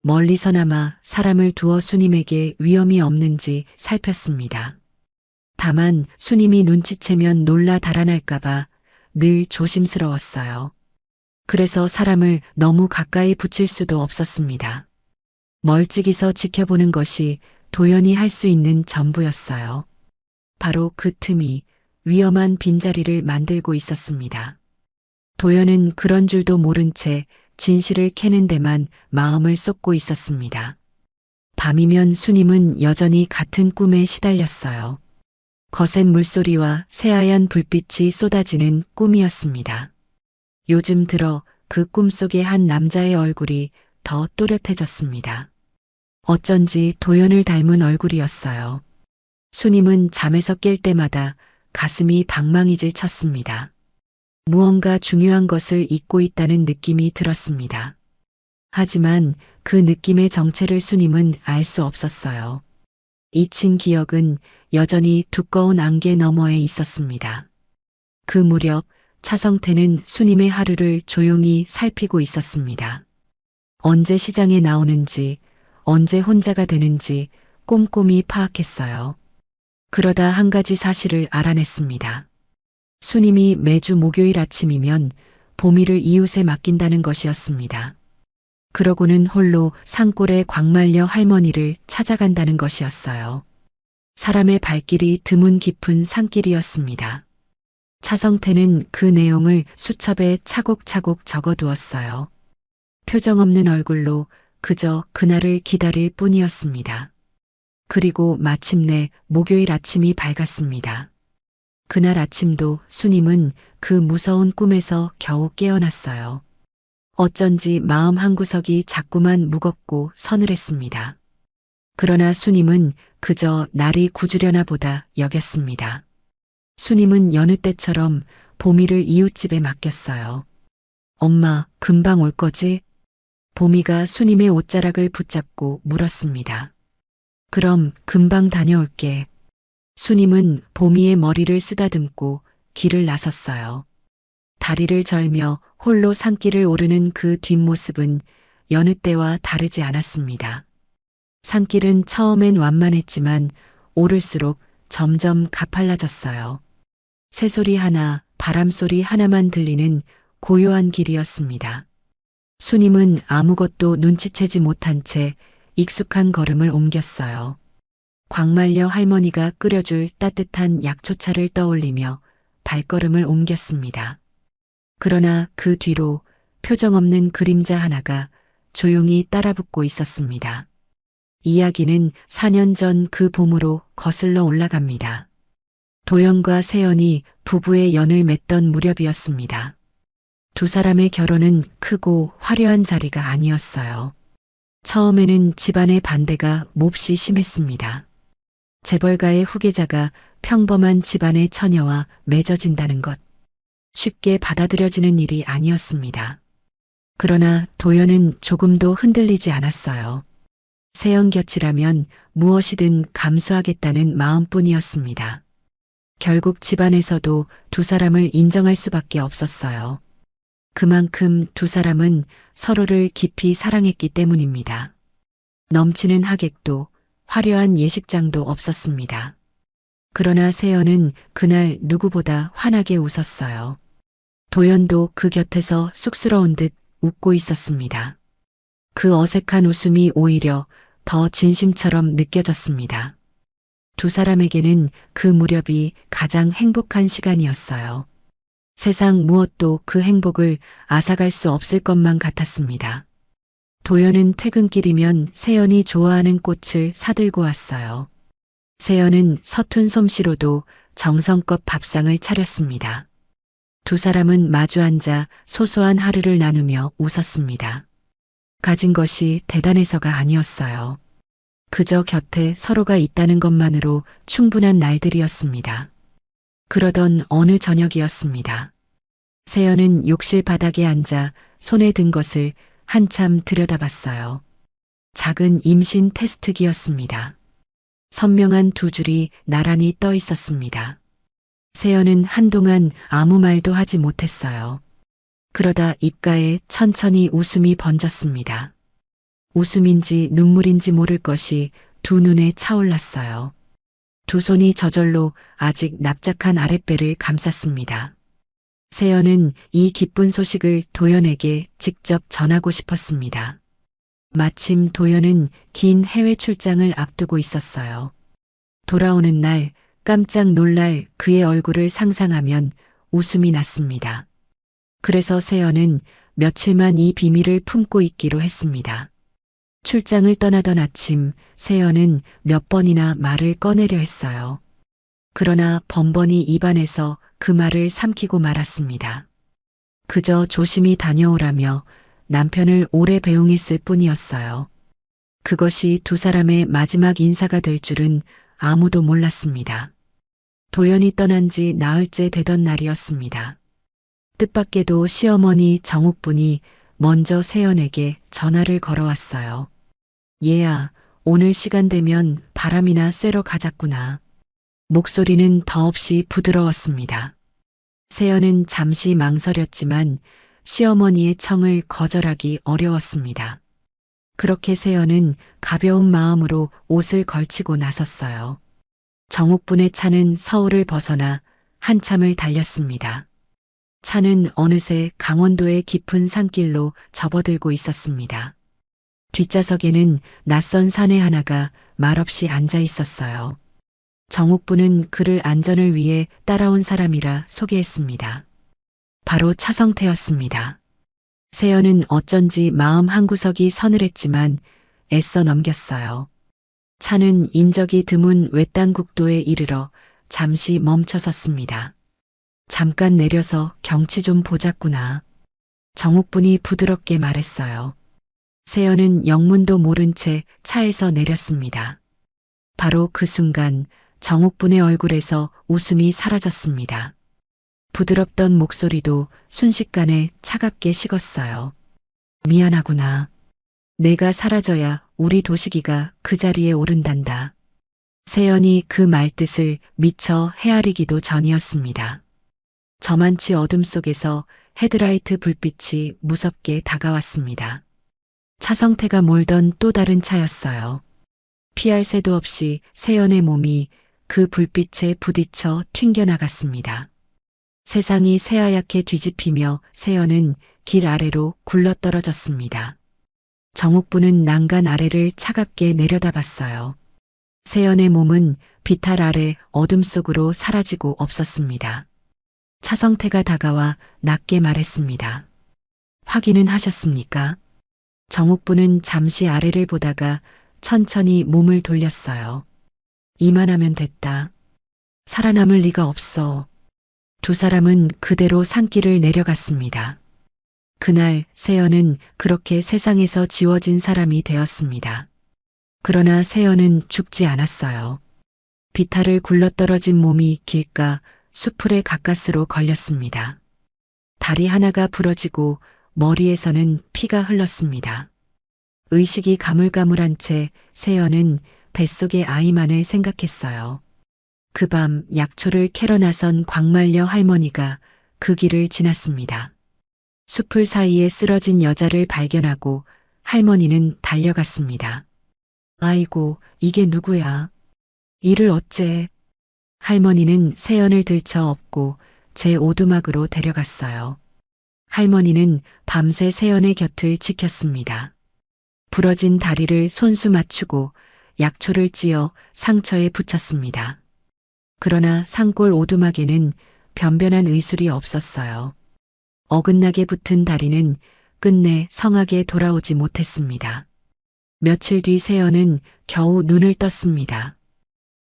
멀리서나마 사람을 두어 수님에게 위험이 없는지 살폈습니다. 다만 수님이 눈치채면 놀라 달아날까봐 늘 조심스러웠어요. 그래서 사람을 너무 가까이 붙일 수도 없었습니다. 멀찍이서 지켜보는 것이 도연이 할 수 있는 전부였어요. 바로 그 틈이 위험한 빈자리를 만들고 있었습니다. 도연은 그런 줄도 모른 채 진실을 캐는 데만 마음을 쏟고 있었습니다. 밤이면 수님은 여전히 같은 꿈에 시달렸어요. 거센 물소리와 새하얀 불빛이 쏟아지는 꿈이었습니다. 요즘 들어 그 꿈속의 한 남자의 얼굴이 더 또렷해졌습니다. 어쩐지 도연을 닮은 얼굴이었어요. 수님은 잠에서 깰 때마다 가슴이 방망이질 쳤습니다. 무언가 중요한 것을 잊고 있다는 느낌이 들었습니다. 하지만 그 느낌의 정체를 수님은 알 수 없었어요. 잊힌 기억은 여전히 두꺼운 안개 너머에 있었습니다. 그 무렵 차성태는 수님의 하루를 조용히 살피고 있었습니다. 언제 시장에 나오는지, 언제 혼자가 되는지 꼼꼼히 파악했어요. 그러다 한 가지 사실을 알아냈습니다. 수님이 매주 목요일 아침이면 보미를 이웃에 맡긴다는 것이었습니다. 그러고는 홀로 산골의 광말려 할머니를 찾아간다는 것이었어요. 사람의 발길이 드문 깊은 산길이었습니다. 차성태는 그 내용을 수첩에 차곡차곡 적어두었어요. 표정 없는 얼굴로 그저 그날을 기다릴 뿐이었습니다. 그리고 마침내 목요일 아침이 밝았습니다. 그날 아침도 수님은 그 무서운 꿈에서 겨우 깨어났어요. 어쩐지 마음 한구석이 자꾸만 무겁고 서늘했습니다. 그러나 수님은 그저 날이 굳으려나 보다 여겼습니다. 수님은 여느 때처럼 보미를 이웃집에 맡겼어요. 엄마, 금방 올 거지? 보미가 수님의 옷자락을 붙잡고 물었습니다. 그럼 금방 다녀올게. 수님은 보미의 머리를 쓰다듬고 길을 나섰어요. 다리를 절며 홀로 산길을 오르는 그 뒷모습은 여느 때와 다르지 않았습니다. 산길은 처음엔 완만했지만 오를수록 점점 가팔라졌어요. 새소리 하나, 바람소리 하나만 들리는 고요한 길이었습니다. 수님은 아무것도 눈치채지 못한 채 익숙한 걸음을 옮겼어요. 광말려 할머니가 끓여줄 따뜻한 약초차를 떠올리며 발걸음을 옮겼습니다. 그러나 그 뒤로 표정 없는 그림자 하나가 조용히 따라붙고 있었습니다. 이야기는 4년 전 그 봄으로 거슬러 올라갑니다. 도연과 세연이 부부의 연을 맺던 무렵이었습니다. 두 사람의 결혼은 크고 화려한 자리가 아니었어요. 처음에는 집안의 반대가 몹시 심했습니다. 재벌가의 후계자가 평범한 집안의 처녀와 맺어진다는 것. 쉽게 받아들여지는 일이 아니었습니다. 그러나 도연은 조금도 흔들리지 않았어요. 세연 곁이라면 무엇이든 감수하겠다는 마음뿐이었습니다. 결국 집안에서도 두 사람을 인정할 수밖에 없었어요. 그만큼 두 사람은 서로를 깊이 사랑했기 때문입니다. 넘치는 하객도 화려한 예식장도 없었습니다. 그러나 세연은 그날 누구보다 환하게 웃었어요. 도연도 그 곁에서 쑥스러운 듯 웃고 있었습니다. 그 어색한 웃음이 오히려 더 진심처럼 느껴졌습니다. 두 사람에게는 그 무렵이 가장 행복한 시간이었어요. 세상 무엇도 그 행복을 앗아갈 수 없을 것만 같았습니다. 도연은 퇴근길이면 세연이 좋아하는 꽃을 사들고 왔어요. 세연은 서툰 솜씨로도 정성껏 밥상을 차렸습니다. 두 사람은 마주 앉아 소소한 하루를 나누며 웃었습니다. 가진 것이 대단해서가 아니었어요. 그저 곁에 서로가 있다는 것만으로 충분한 날들이었습니다. 그러던 어느 저녁이었습니다. 세연은 욕실 바닥에 앉아 손에 든 것을 한참 들여다봤어요. 작은 임신 테스트기였습니다. 선명한 두 줄이 나란히 떠 있었습니다. 세연은 한동안 아무 말도 하지 못했어요. 그러다 입가에 천천히 웃음이 번졌습니다. 웃음인지 눈물인지 모를 것이 두 눈에 차올랐어요. 두 손이 저절로 아직 납작한 아랫배를 감쌌습니다. 세연은 이 기쁜 소식을 도연에게 직접 전하고 싶었습니다. 마침 도연은 긴 해외 출장을 앞두고 있었어요. 돌아오는 날 깜짝 놀랄 그의 얼굴을 상상하면 웃음이 났습니다. 그래서 세연은 며칠만 이 비밀을 품고 있기로 했습니다. 출장을 떠나던 아침 세연은 몇 번이나 말을 꺼내려 했어요. 그러나 번번이 입안에서 그 말을 삼키고 말았습니다. 그저 조심히 다녀오라며 남편을 오래 배웅했을 뿐이었어요. 그것이 두 사람의 마지막 인사가 될 줄은 아무도 몰랐습니다. 도연이 떠난 지 나흘째 되던 날이었습니다. 뜻밖에도 시어머니 정옥분이 먼저 세연에게 전화를 걸어왔어요. 얘야, 오늘 시간 되면 바람이나 쐬러 가자꾸나. 목소리는 더없이 부드러웠습니다. 세연은 잠시 망설였지만 시어머니의 청을 거절하기 어려웠습니다. 그렇게 세연은 가벼운 마음으로 옷을 걸치고 나섰어요. 정옥분의 차는 서울을 벗어나 한참을 달렸습니다. 차는 어느새 강원도의 깊은 산길로 접어들고 있었습니다. 뒷좌석에는 낯선 사내 하나가 말없이 앉아 있었어요. 정옥분은 그를 안전을 위해 따라온 사람이라 소개했습니다. 바로 차성태였습니다. 세연은 어쩐지 마음 한구석이 서늘했지만 애써 넘겼어요. 차는 인적이 드문 외딴 국도에 이르러 잠시 멈춰 섰습니다. 잠깐 내려서 경치 좀 보자꾸나. 정옥분이 부드럽게 말했어요. 세연은 영문도 모른 채 차에서 내렸습니다. 바로 그 순간 정옥분의 얼굴에서 웃음이 사라졌습니다. 부드럽던 목소리도 순식간에 차갑게 식었어요. 미안하구나. 내가 사라져야 우리 도식이가 그 자리에 오른단다. 세연이 그 말뜻을 미처 헤아리기도 전이었습니다. 저만치 어둠 속에서 헤드라이트 불빛이 무섭게 다가왔습니다. 차성태가 몰던 또 다른 차였어요. 피할 새도 없이 세연의 몸이 그 불빛에 부딪혀 튕겨나갔습니다. 세상이 새하얗게 뒤집히며 세연은 길 아래로 굴러떨어졌습니다. 정옥분은 난간 아래를 차갑게 내려다봤어요. 세연의 몸은 비탈 아래 어둠 속으로 사라지고 없었습니다. 차성태가 다가와 낮게 말했습니다. 확인은 하셨습니까? 정옥분은 잠시 아래를 보다가 천천히 몸을 돌렸어요. 이만하면 됐다. 살아남을 리가 없어. 두 사람은 그대로 산길을 내려갔습니다. 그날 세연은 그렇게 세상에서 지워진 사람이 되었습니다. 그러나 세연은 죽지 않았어요. 비탈을 굴러떨어진 몸이 길가 수풀의 가까스로 걸렸습니다. 다리 하나가 부러지고 머리에서는 피가 흘렀습니다. 의식이 가물가물한 채 세연은 뱃속의 아이만을 생각했어요. 그 밤 약초를 캐러 나선 광말려 할머니가 그 길을 지났습니다. 숲을 사이에 쓰러진 여자를 발견하고 할머니는 달려갔습니다. 아이고, 이게 누구야? 이를 어째? 할머니는 세연을 들쳐 업고 제 오두막으로 데려갔어요. 할머니는 밤새 세연의 곁을 지켰습니다. 부러진 다리를 손수 맞추고 약초를 찧어 상처에 붙였습니다. 그러나 산골 오두막에는 변변한 의술이 없었어요. 어긋나게 붙은 다리는 끝내 성하게 돌아오지 못했습니다. 며칠 뒤 세연은 겨우 눈을 떴습니다.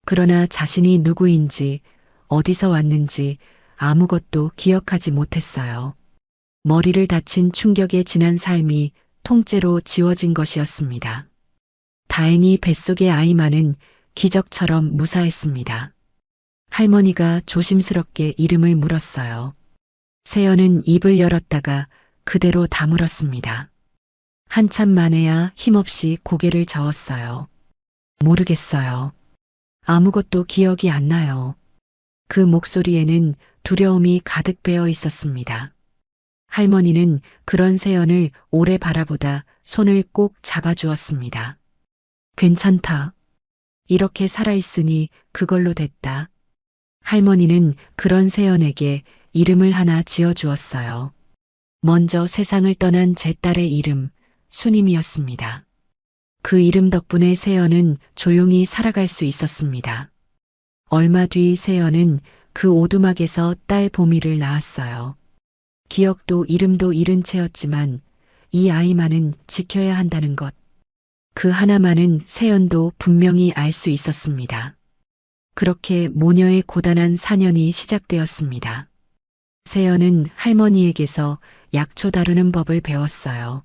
그러나 자신이 누구인지 어디서 왔는지 아무것도 기억하지 못했어요. 머리를 다친 충격에 지난 삶이 통째로 지워진 것이었습니다. 다행히 뱃속의 아이만은 기적처럼 무사했습니다. 할머니가 조심스럽게 이름을 물었어요. 세연은 입을 열었다가 그대로 다물었습니다. 한참 만에야 힘없이 고개를 저었어요. 모르겠어요. 아무것도 기억이 안 나요. 그 목소리에는 두려움이 가득 배어 있었습니다. 할머니는 그런 세연을 오래 바라보다 손을 꼭 잡아주었습니다. 괜찮다. 이렇게 살아있으니 그걸로 됐다. 할머니는 그런 세연에게 이름을 하나 지어주었어요. 먼저 세상을 떠난 제 딸의 이름, 순임이었습니다. 그 이름 덕분에 세연은 조용히 살아갈 수 있었습니다. 얼마 뒤 세연은 그 오두막에서 딸 보미를 낳았어요. 기억도 이름도 잃은 채였지만 이 아이만은 지켜야 한다는 것. 그 하나만은 세연도 분명히 알 수 있었습니다. 그렇게 모녀의 고단한 사년이 시작되었습니다. 세연은 할머니에게서 약초 다루는 법을 배웠어요.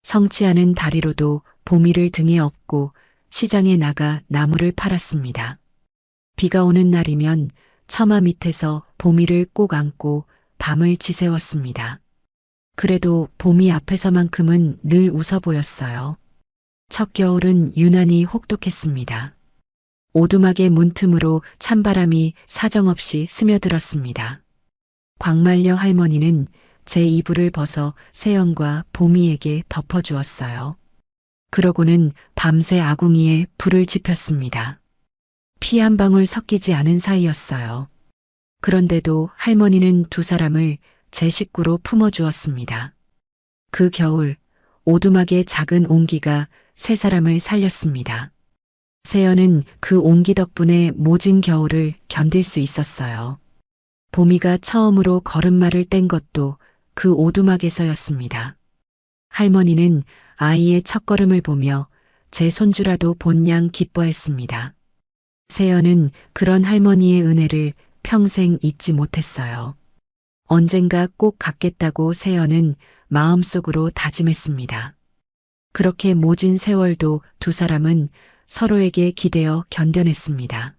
성치 않은 다리로도 보미를 등에 업고 시장에 나가 나무를 팔았습니다. 비가 오는 날이면 처마 밑에서 보미를 꼭 안고 밤을 지새웠습니다. 그래도 보미 앞에서만큼은 늘 웃어 보였어요. 첫 겨울은 유난히 혹독했습니다. 오두막의 문틈으로 찬바람이 사정없이 스며들었습니다. 광말려 할머니는 제 이불을 벗어 세연과 보미에게 덮어주었어요. 그러고는 밤새 아궁이에 불을 지폈습니다. 피 한 방울 섞이지 않은 사이였어요. 그런데도 할머니는 두 사람을 제 식구로 품어주었습니다. 그 겨울 오두막의 작은 옹기가 세 사람을 살렸습니다. 세연은 그 옹기 덕분에 모진 겨울을 견딜 수 있었어요. 보미가 처음으로 걸음마를 뗀 것도 그 오두막에서였습니다. 할머니는 아이의 첫걸음을 보며 제 손주라도 본양 기뻐했습니다. 세연은 그런 할머니의 은혜를 평생 잊지 못했어요. 언젠가 꼭 갚겠다고 세연은 마음속으로 다짐했습니다. 그렇게 모진 세월도 두 사람은 서로에게 기대어 견뎌냈습니다.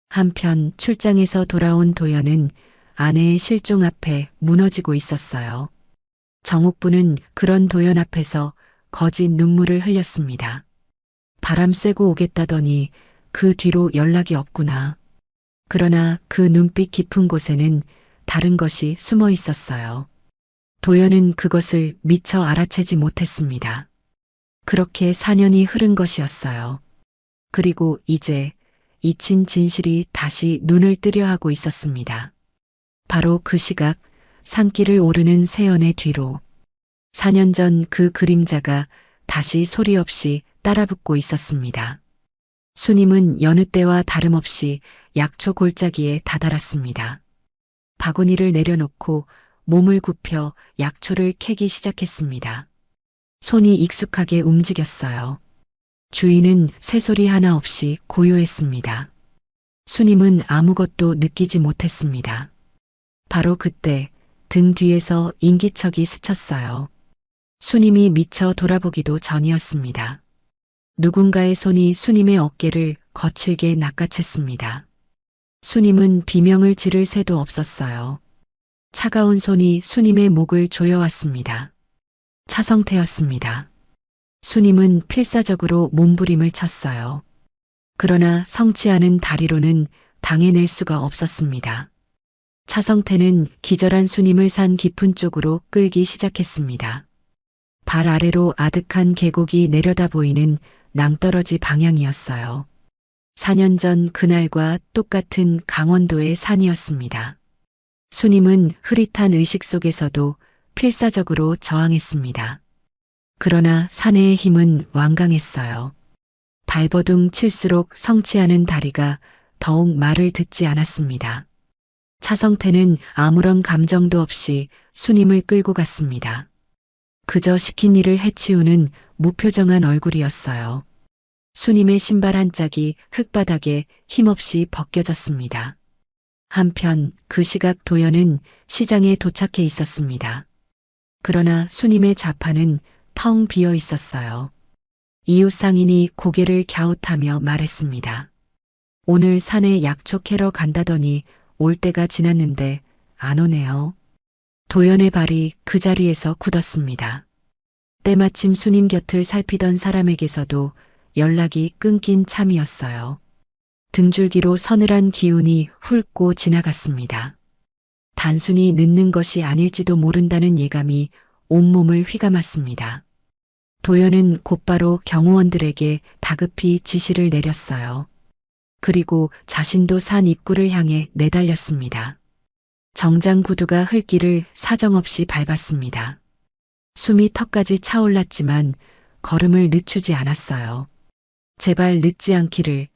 한편 출장에서 돌아온 도연은 아내의 실종 앞에 무너지고 있었어요. 정옥부는 그런 도연 앞에서 거짓 눈물을 흘렸습니다. 바람 쐬고 오겠다더니 그 뒤로 연락이 없구나. 그러나 그 눈빛 깊은 곳에는 다른 것이 숨어 있었어요. 도연은 그것을 미처 알아채지 못했습니다. 그렇게 4년이 흐른 것이었어요. 그리고 이제 잊힌 진실이 다시 눈을 뜨려 하고 있었습니다. 바로 그 시각 산길을 오르는 세연의 뒤로 4년 전 그 그림자가 다시 소리 없이 따라붙고 있었습니다. 순임은 여느 때와 다름없이 약초 골짜기에 다다랐습니다. 바구니를 내려놓고 몸을 굽혀 약초를 캐기 시작했습니다. 손이 익숙하게 움직였어요. 주인은 새소리 하나 없이 고요했습니다. 수님은 아무것도 느끼지 못했습니다. 바로 그때 등 뒤에서 인기척이 스쳤어요. 수님이 미처 돌아보기도 전이었습니다. 누군가의 손이 수님의 어깨를 거칠게 낚아챘습니다. 수님은 비명을 지를 새도 없었어요. 차가운 손이 수님의 목을 조여왔습니다. 차성태였습니다. 수님은 필사적으로 몸부림을 쳤어요. 그러나 성치 않은 다리로는 당해낼 수가 없었습니다. 차성태는 기절한 수님을 산 깊은 쪽으로 끌기 시작했습니다. 발 아래로 아득한 계곡이 내려다 보이는 낭떠러지 방향이었어요. 4년 전 그날과 똑같은 강원도의 산이었습니다. 수님은 흐릿한 의식 속에서도 필사적으로 저항했습니다. 그러나 사내의 힘은 완강했어요. 발버둥 칠수록 성치 않은 다리가 더욱 말을 듣지 않았습니다. 차성태는 아무런 감정도 없이 수님을 끌고 갔습니다. 그저 시킨 일을 해치우는 무표정한 얼굴이었어요. 수님의 신발 한 짝이 흙바닥에 힘없이 벗겨졌습니다. 한편 그 시각 도연은 시장에 도착해 있었습니다. 그러나 수님의 좌판은 텅 비어 있었어요. 이웃 상인이 고개를 갸웃하며 말했습니다. 오늘 산에 약초 캐러 간다더니 올 때가 지났는데 안 오네요. 도연의 발이 그 자리에서 굳었습니다. 때마침 수님 곁을 살피던 사람에게서도 연락이 끊긴 참이었어요. 등줄기로 서늘한 기운이 훑고 지나갔습니다. 단순히 늦는 것이 아닐지도 모른다는 예감이 온몸을 휘감았습니다. 도연은 곧바로 경호원들에게 다급히 지시를 내렸어요. 그리고 자신도 산 입구를 향해 내달렸습니다. 정장 구두가 흙길을 사정없이 밟았습니다. 숨이 턱까지 차올랐지만 걸음을 늦추지 않았어요. 제발 늦지 않기를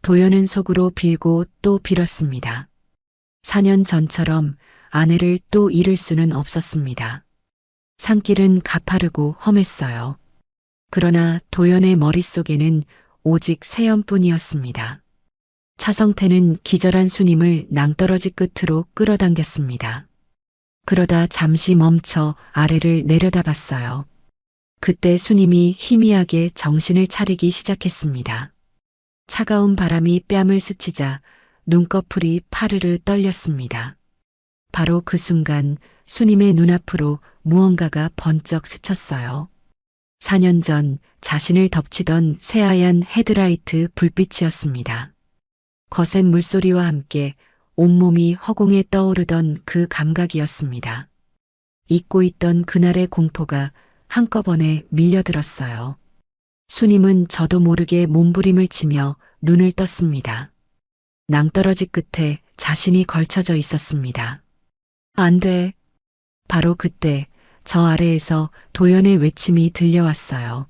도연은 속으로 빌고 또 빌었습니다. 4년 전처럼 아내를 또 잃을 수는 없었습니다. 산길은 가파르고 험했어요. 그러나 도연의 머릿속에는 오직 세연뿐이었습니다. 차성태는 기절한 수님을 낭떠러지 끝으로 끌어당겼습니다. 그러다 잠시 멈춰 아래를 내려다봤어요. 그때 수님이 희미하게 정신을 차리기 시작했습니다. 차가운 바람이 뺨을 스치자 눈꺼풀이 파르르 떨렸습니다. 바로 그 순간 수님의 눈앞으로 무언가가 번쩍 스쳤어요. 4년 전 자신을 덮치던 새하얀 헤드라이트 불빛이었습니다. 거센 물소리와 함께 온몸이 허공에 떠오르던 그 감각이었습니다. 잊고 있던 그날의 공포가 한꺼번에 밀려들었어요. 수님은 저도 모르게 몸부림을 치며 눈을 떴습니다. 낭떠러지 끝에 자신이 걸쳐져 있었습니다. 안 돼. 바로 그때 저 아래에서 도연의 외침이 들려왔어요.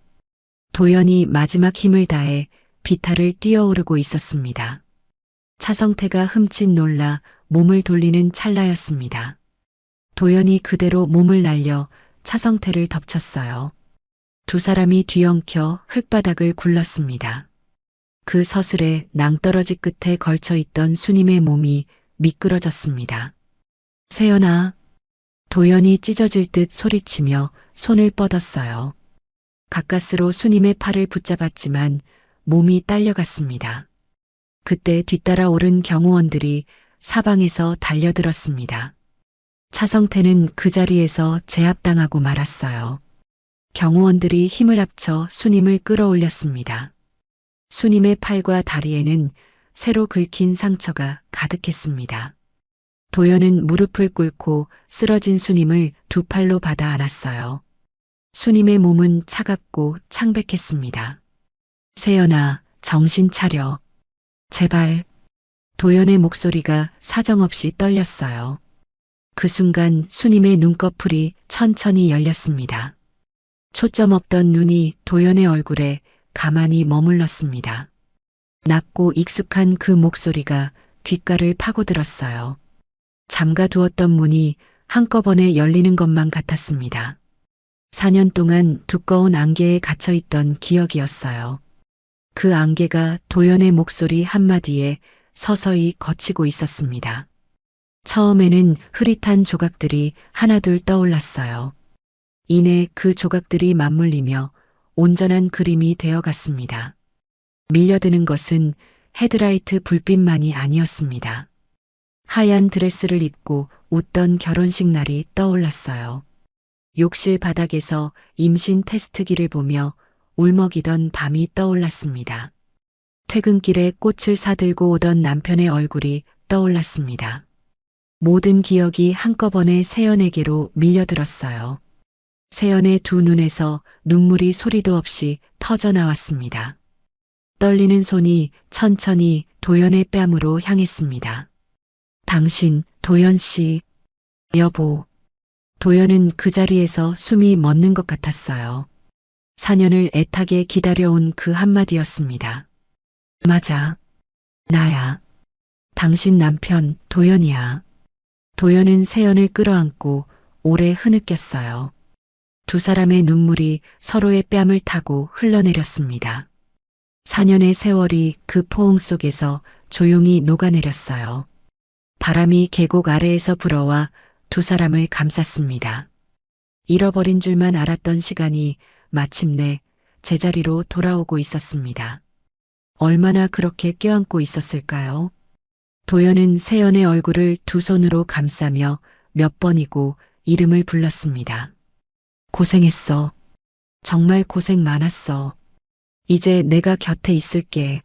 도연이 마지막 힘을 다해 비탈을 뛰어오르고 있었습니다. 차성태가 흠칫 놀라 몸을 돌리는 찰나였습니다. 도연이 그대로 몸을 날려 차성태를 덮쳤어요. 두 사람이 뒤엉켜 흙바닥을 굴렀습니다. 그 서슬에 낭떠러지 끝에 걸쳐 있던 수님의 몸이 미끄러졌습니다. 세연아. 도연이 찢어질 듯 소리치며 손을 뻗었어요. 가까스로 수님의 팔을 붙잡았지만 몸이 딸려갔습니다. 그때 뒤따라 오른 경호원들이 사방에서 달려들었습니다. 차성태는 그 자리에서 제압당하고 말았어요. 경호원들이 힘을 합쳐 수님을 끌어올렸습니다. 수님의 팔과 다리에는 새로 긁힌 상처가 가득했습니다. 도연은 무릎을 꿇고 쓰러진 수님을 두 팔로 받아 안았어요. 수님의 몸은 차갑고 창백했습니다. 세연아, 정신 차려. 제발. 도연의 목소리가 사정없이 떨렸어요. 그 순간 수님의 눈꺼풀이 천천히 열렸습니다. 초점 없던 눈이 도연의 얼굴에 가만히 머물렀습니다. 낮고 익숙한 그 목소리가 귓가를 파고들었어요. 잠가두었던 문이 한꺼번에 열리는 것만 같았습니다. 4년 동안 두꺼운 안개에 갇혀있던 기억이었어요. 그 안개가 도연의 목소리 한마디에 서서히 걷히고 있었습니다. 처음에는 흐릿한 조각들이 하나둘 떠올랐어요. 이내 그 조각들이 맞물리며 온전한 그림이 되어갔습니다. 밀려드는 것은 헤드라이트 불빛만이 아니었습니다. 하얀 드레스를 입고 웃던 결혼식 날이 떠올랐어요. 욕실 바닥에서 임신 테스트기를 보며 울먹이던 밤이 떠올랐습니다. 퇴근길에 꽃을 사들고 오던 남편의 얼굴이 떠올랐습니다. 모든 기억이 한꺼번에 세연에게로 밀려들었어요. 세연의 두 눈에서 눈물이 소리도 없이 터져 나왔습니다. 떨리는 손이 천천히 도연의 뺨으로 향했습니다. 당신, 도연 씨, 여보. 도연은 그 자리에서 숨이 멎는 것 같았어요. 4년을 애타게 기다려온 그 한마디였습니다. 맞아. 나야. 당신 남편, 도연이야. 도연은 세연을 끌어안고 오래 흐느꼈어요. 두 사람의 눈물이 서로의 뺨을 타고 흘러내렸습니다. 4년의 세월이 그 포옹 속에서 조용히 녹아내렸어요. 바람이 계곡 아래에서 불어와 두 사람을 감쌌습니다. 잃어버린 줄만 알았던 시간이 마침내 제자리로 돌아오고 있었습니다. 얼마나 그렇게 껴안고 있었을까요? 도연은 세연의 얼굴을 두 손으로 감싸며 몇 번이고 이름을 불렀습니다. 고생했어. 정말 고생 많았어. 이제 내가 곁에 있을게.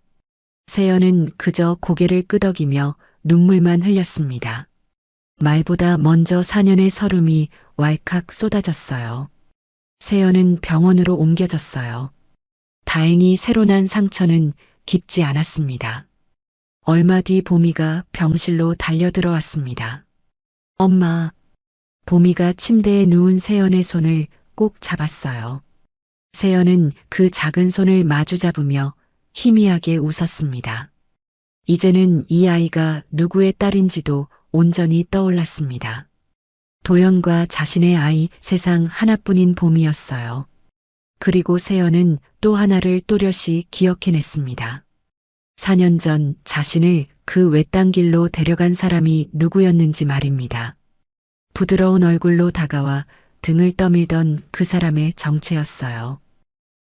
세연은 그저 고개를 끄덕이며 눈물만 흘렸습니다. 말보다 먼저 4년의 서름이 왈칵 쏟아졌어요. 세연은 병원으로 옮겨졌어요. 다행히 새로 난 상처는 깊지 않았습니다. 얼마 뒤 보미가 병실로 달려들어왔습니다. 엄마. 보미가 침대에 누운 세연의 손을 꼭 잡았어요. 세연은 그 작은 손을 마주 잡으며 희미하게 웃었습니다. 이제는 이 아이가 누구의 딸인지도 온전히 떠올랐습니다. 도연과 자신의 아이 세상 하나뿐인 봄이었어요. 그리고 세연은 또 하나를 또렷이 기억해냈습니다. 4년 전 자신을 그 외딴 길로 데려간 사람이 누구였는지 말입니다. 부드러운 얼굴로 다가와 등을 떠밀던 그 사람의 정체였어요.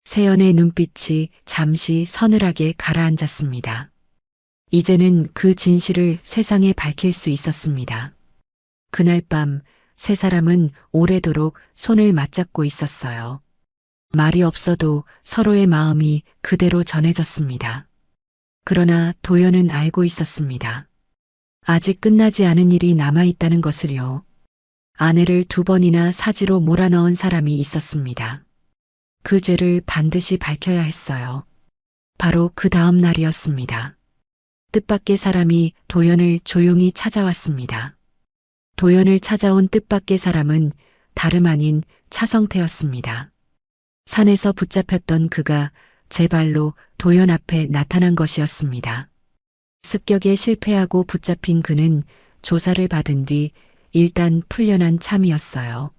세연의 눈빛이 잠시 서늘하게 가라앉았습니다. 이제는 그 진실을 세상에 밝힐 수 있었습니다. 그날 밤 세 사람은 오래도록 손을 맞잡고 있었어요. 말이 없어도 서로의 마음이 그대로 전해졌습니다. 그러나 도연은 알고 있었습니다. 아직 끝나지 않은 일이 남아있다는 것을요. 아내를 2번이나 사지로 몰아넣은 사람이 있었습니다. 그 죄를 반드시 밝혀야 했어요. 바로 그 다음 날이었습니다. 뜻밖의 사람이 도연을 조용히 찾아왔습니다. 도연을 찾아온 뜻밖의 사람은 다름 아닌 차성태였습니다. 산에서 붙잡혔던 그가 제 발로 도연 앞에 나타난 것이었습니다. 습격에 실패하고 붙잡힌 그는 조사를 받은 뒤 일단 풀려난 참이었어요.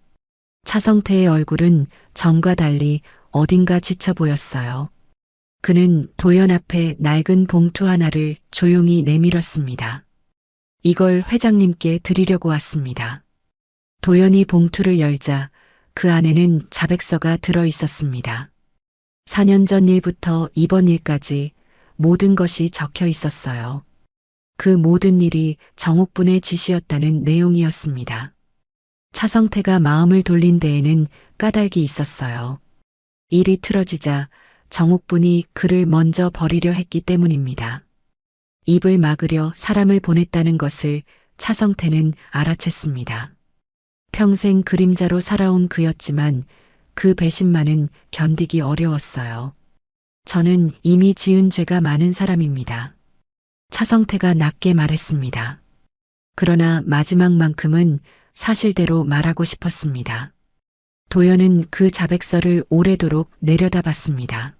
차성태의 얼굴은 전과 달리 어딘가 지쳐 보였어요. 그는 도연 앞에 낡은 봉투 하나를 조용히 내밀었습니다. 이걸 회장님께 드리려고 왔습니다. 도연이 봉투를 열자 그 안에는 자백서가 들어 있었습니다. 4년 전 일부터 이번 일까지 모든 것이 적혀 있었어요. 그 모든 일이 정옥분의 지시였다는 내용이었습니다. 차성태가 마음을 돌린 데에는 까닭이 있었어요. 일이 틀어지자 정옥분이 그를 먼저 버리려 했기 때문입니다. 입을 막으려 사람을 보냈다는 것을 차성태는 알아챘습니다. 평생 그림자로 살아온 그였지만 그 배신만은 견디기 어려웠어요. 저는 이미 지은 죄가 많은 사람입니다. 차성태가 낮게 말했습니다. 그러나 마지막만큼은 사실대로 말하고 싶었습니다. 도연은 그 자백서를 오래도록 내려다봤습니다.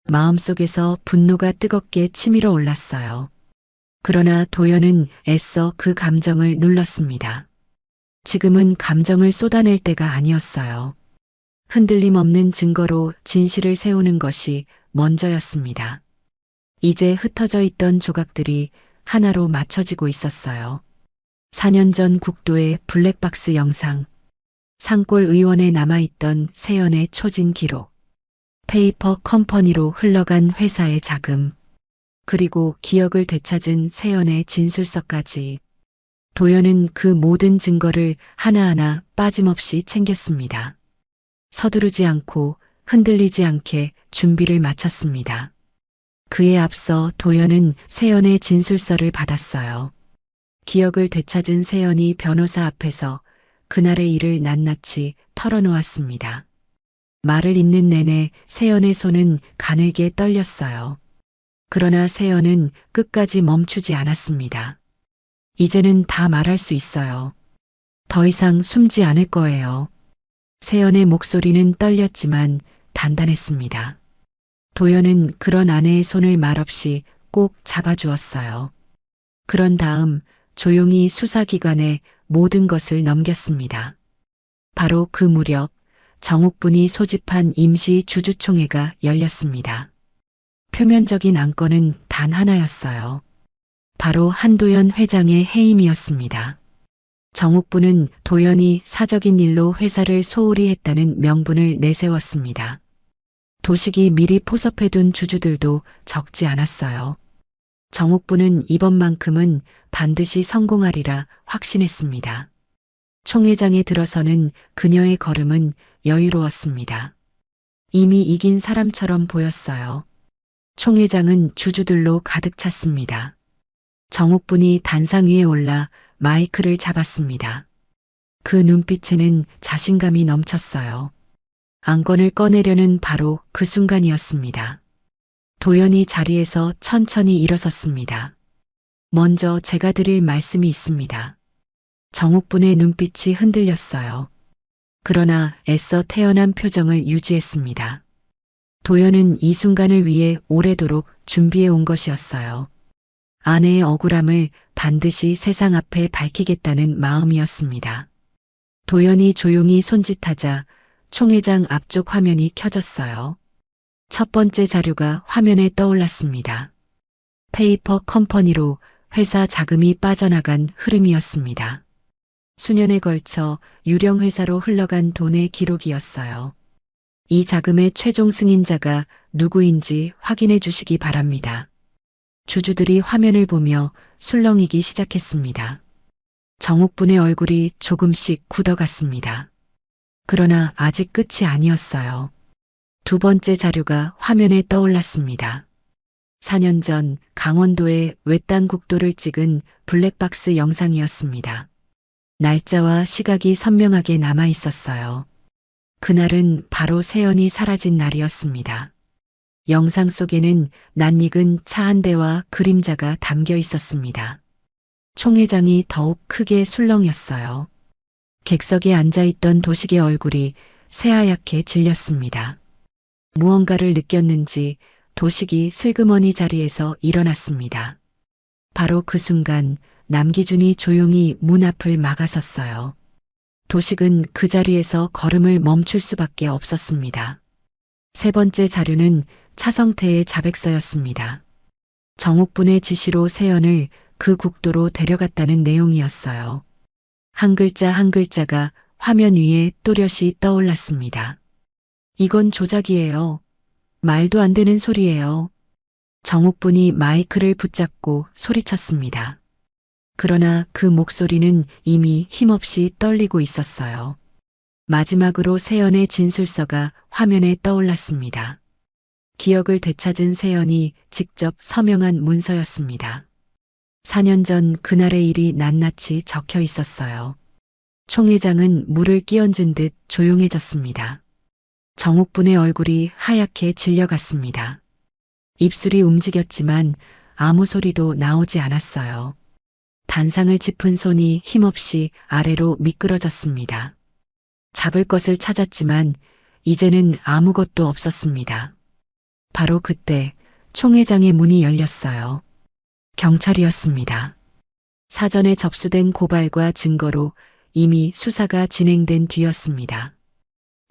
마음속에서 분노가 뜨겁게 치밀어 올랐어요. 그러나 도연은 애써 그 감정을 눌렀습니다. 지금은 감정을 쏟아낼 때가 아니었어요. 흔들림 없는 증거로 진실을 세우는 것이 먼저였습니다. 이제 흩어져 있던 조각들이 하나로 맞춰지고 있었어요. 4년 전 국도의 블랙박스 영상, 산골 의원에 남아있던 세연의 초진 기록, 페이퍼 컴퍼니로 흘러간 회사의 자금, 그리고 기억을 되찾은 세연의 진술서까지. 도연은 그 모든 증거를 하나하나 빠짐없이 챙겼습니다. 서두르지 않고 흔들리지 않게 준비를 마쳤습니다. 그에 앞서 도연은 세연의 진술서를 받았어요. 기억을 되찾은 세연이 변호사 앞에서 그날의 일을 낱낱이 털어놓았습니다. 말을 잇는 내내 세연의 손은 가늘게 떨렸어요. 그러나 세연은 끝까지 멈추지 않았습니다. 이제는 다 말할 수 있어요. 더 이상 숨지 않을 거예요. 세연의 목소리는 떨렸지만 단단했습니다. 도연은 그런 아내의 손을 말없이 꼭 잡아주었어요. 그런 다음 조용히 수사기관에 모든 것을 넘겼습니다. 바로 그 무렵 정옥분이 소집한 임시 주주총회가 열렸습니다. 표면적인 안건은 단 하나였어요. 바로 한도연 회장의 해임이었습니다. 정옥분은 도연이 사적인 일로 회사를 소홀히 했다는 명분을 내세웠습니다. 도식이 미리 포섭해둔 주주들도 적지 않았어요. 정옥분은 이번만큼은 반드시 성공하리라 확신했습니다. 총회장에 들어서는 그녀의 걸음은 여유로웠습니다. 이미 이긴 사람처럼 보였어요. 총회장은 주주들로 가득 찼습니다. 정옥분이 단상 위에 올라 마이크를 잡았습니다. 그 눈빛에는 자신감이 넘쳤어요. 안건을 꺼내려는 바로 그 순간이었습니다. 도연이 자리에서 천천히 일어섰습니다. 먼저 제가 드릴 말씀이 있습니다. 정옥분의 눈빛이 흔들렸어요. 그러나 애써 태연한 표정을 유지했습니다. 도연은 이 순간을 위해 오래도록 준비해 온 것이었어요. 아내의 억울함을 반드시 세상 앞에 밝히겠다는 마음이었습니다. 도연이 조용히 손짓하자 총회장 앞쪽 화면이 켜졌어요. 첫 번째 자료가 화면에 떠올랐습니다. 페이퍼 컴퍼니로 회사 자금이 빠져나간 흐름이었습니다. 수년에 걸쳐 유령 회사로 흘러간 돈의 기록이었어요. 이 자금의 최종 승인자가 누구인지 확인해 주시기 바랍니다. 주주들이 화면을 보며 술렁이기 시작했습니다. 정옥분의 얼굴이 조금씩 굳어갔습니다. 그러나 아직 끝이 아니었어요. 두 번째 자료가 화면에 떠올랐습니다. 4년 전 강원도의 외딴 국도를 찍은 블랙박스 영상이었습니다. 날짜와 시각이 선명하게 남아 있었어요. 그날은 바로 세연이 사라진 날이었습니다. 영상 속에는 낯익은 차 한 대와 그림자가 담겨 있었습니다. 총회장이 더욱 크게 술렁였어요. 객석에 앉아있던 도식의 얼굴이 새하얗게 질렸습니다. 무언가를 느꼈는지 도식이 슬그머니 자리에서 일어났습니다. 바로 그 순간 남기준이 조용히 문 앞을 막아섰어요. 도식은 그 자리에서 걸음을 멈출 수밖에 없었습니다. 세 번째 자료는 차성태의 자백서였습니다. 정옥분의 지시로 세연을 그 국도로 데려갔다는 내용이었어요. 한 글자 한 글자가 화면 위에 또렷이 떠올랐습니다. 이건 조작이에요. 말도 안 되는 소리예요. 정옥분이 마이크를 붙잡고 소리쳤습니다. 그러나 그 목소리는 이미 힘없이 떨리고 있었어요. 마지막으로 세연의 진술서가 화면에 떠올랐습니다. 기억을 되찾은 세연이 직접 서명한 문서였습니다. 4년 전 그날의 일이 낱낱이 적혀 있었어요. 총회장은 물을 끼얹은 듯 조용해졌습니다. 정옥분의 얼굴이 하얗게 질려갔습니다. 입술이 움직였지만 아무 소리도 나오지 않았어요. 단상을 짚은 손이 힘없이 아래로 미끄러졌습니다. 잡을 것을 찾았지만 이제는 아무것도 없었습니다. 바로 그때 총회장의 문이 열렸어요. 경찰이었습니다. 사전에 접수된 고발과 증거로 이미 수사가 진행된 뒤였습니다.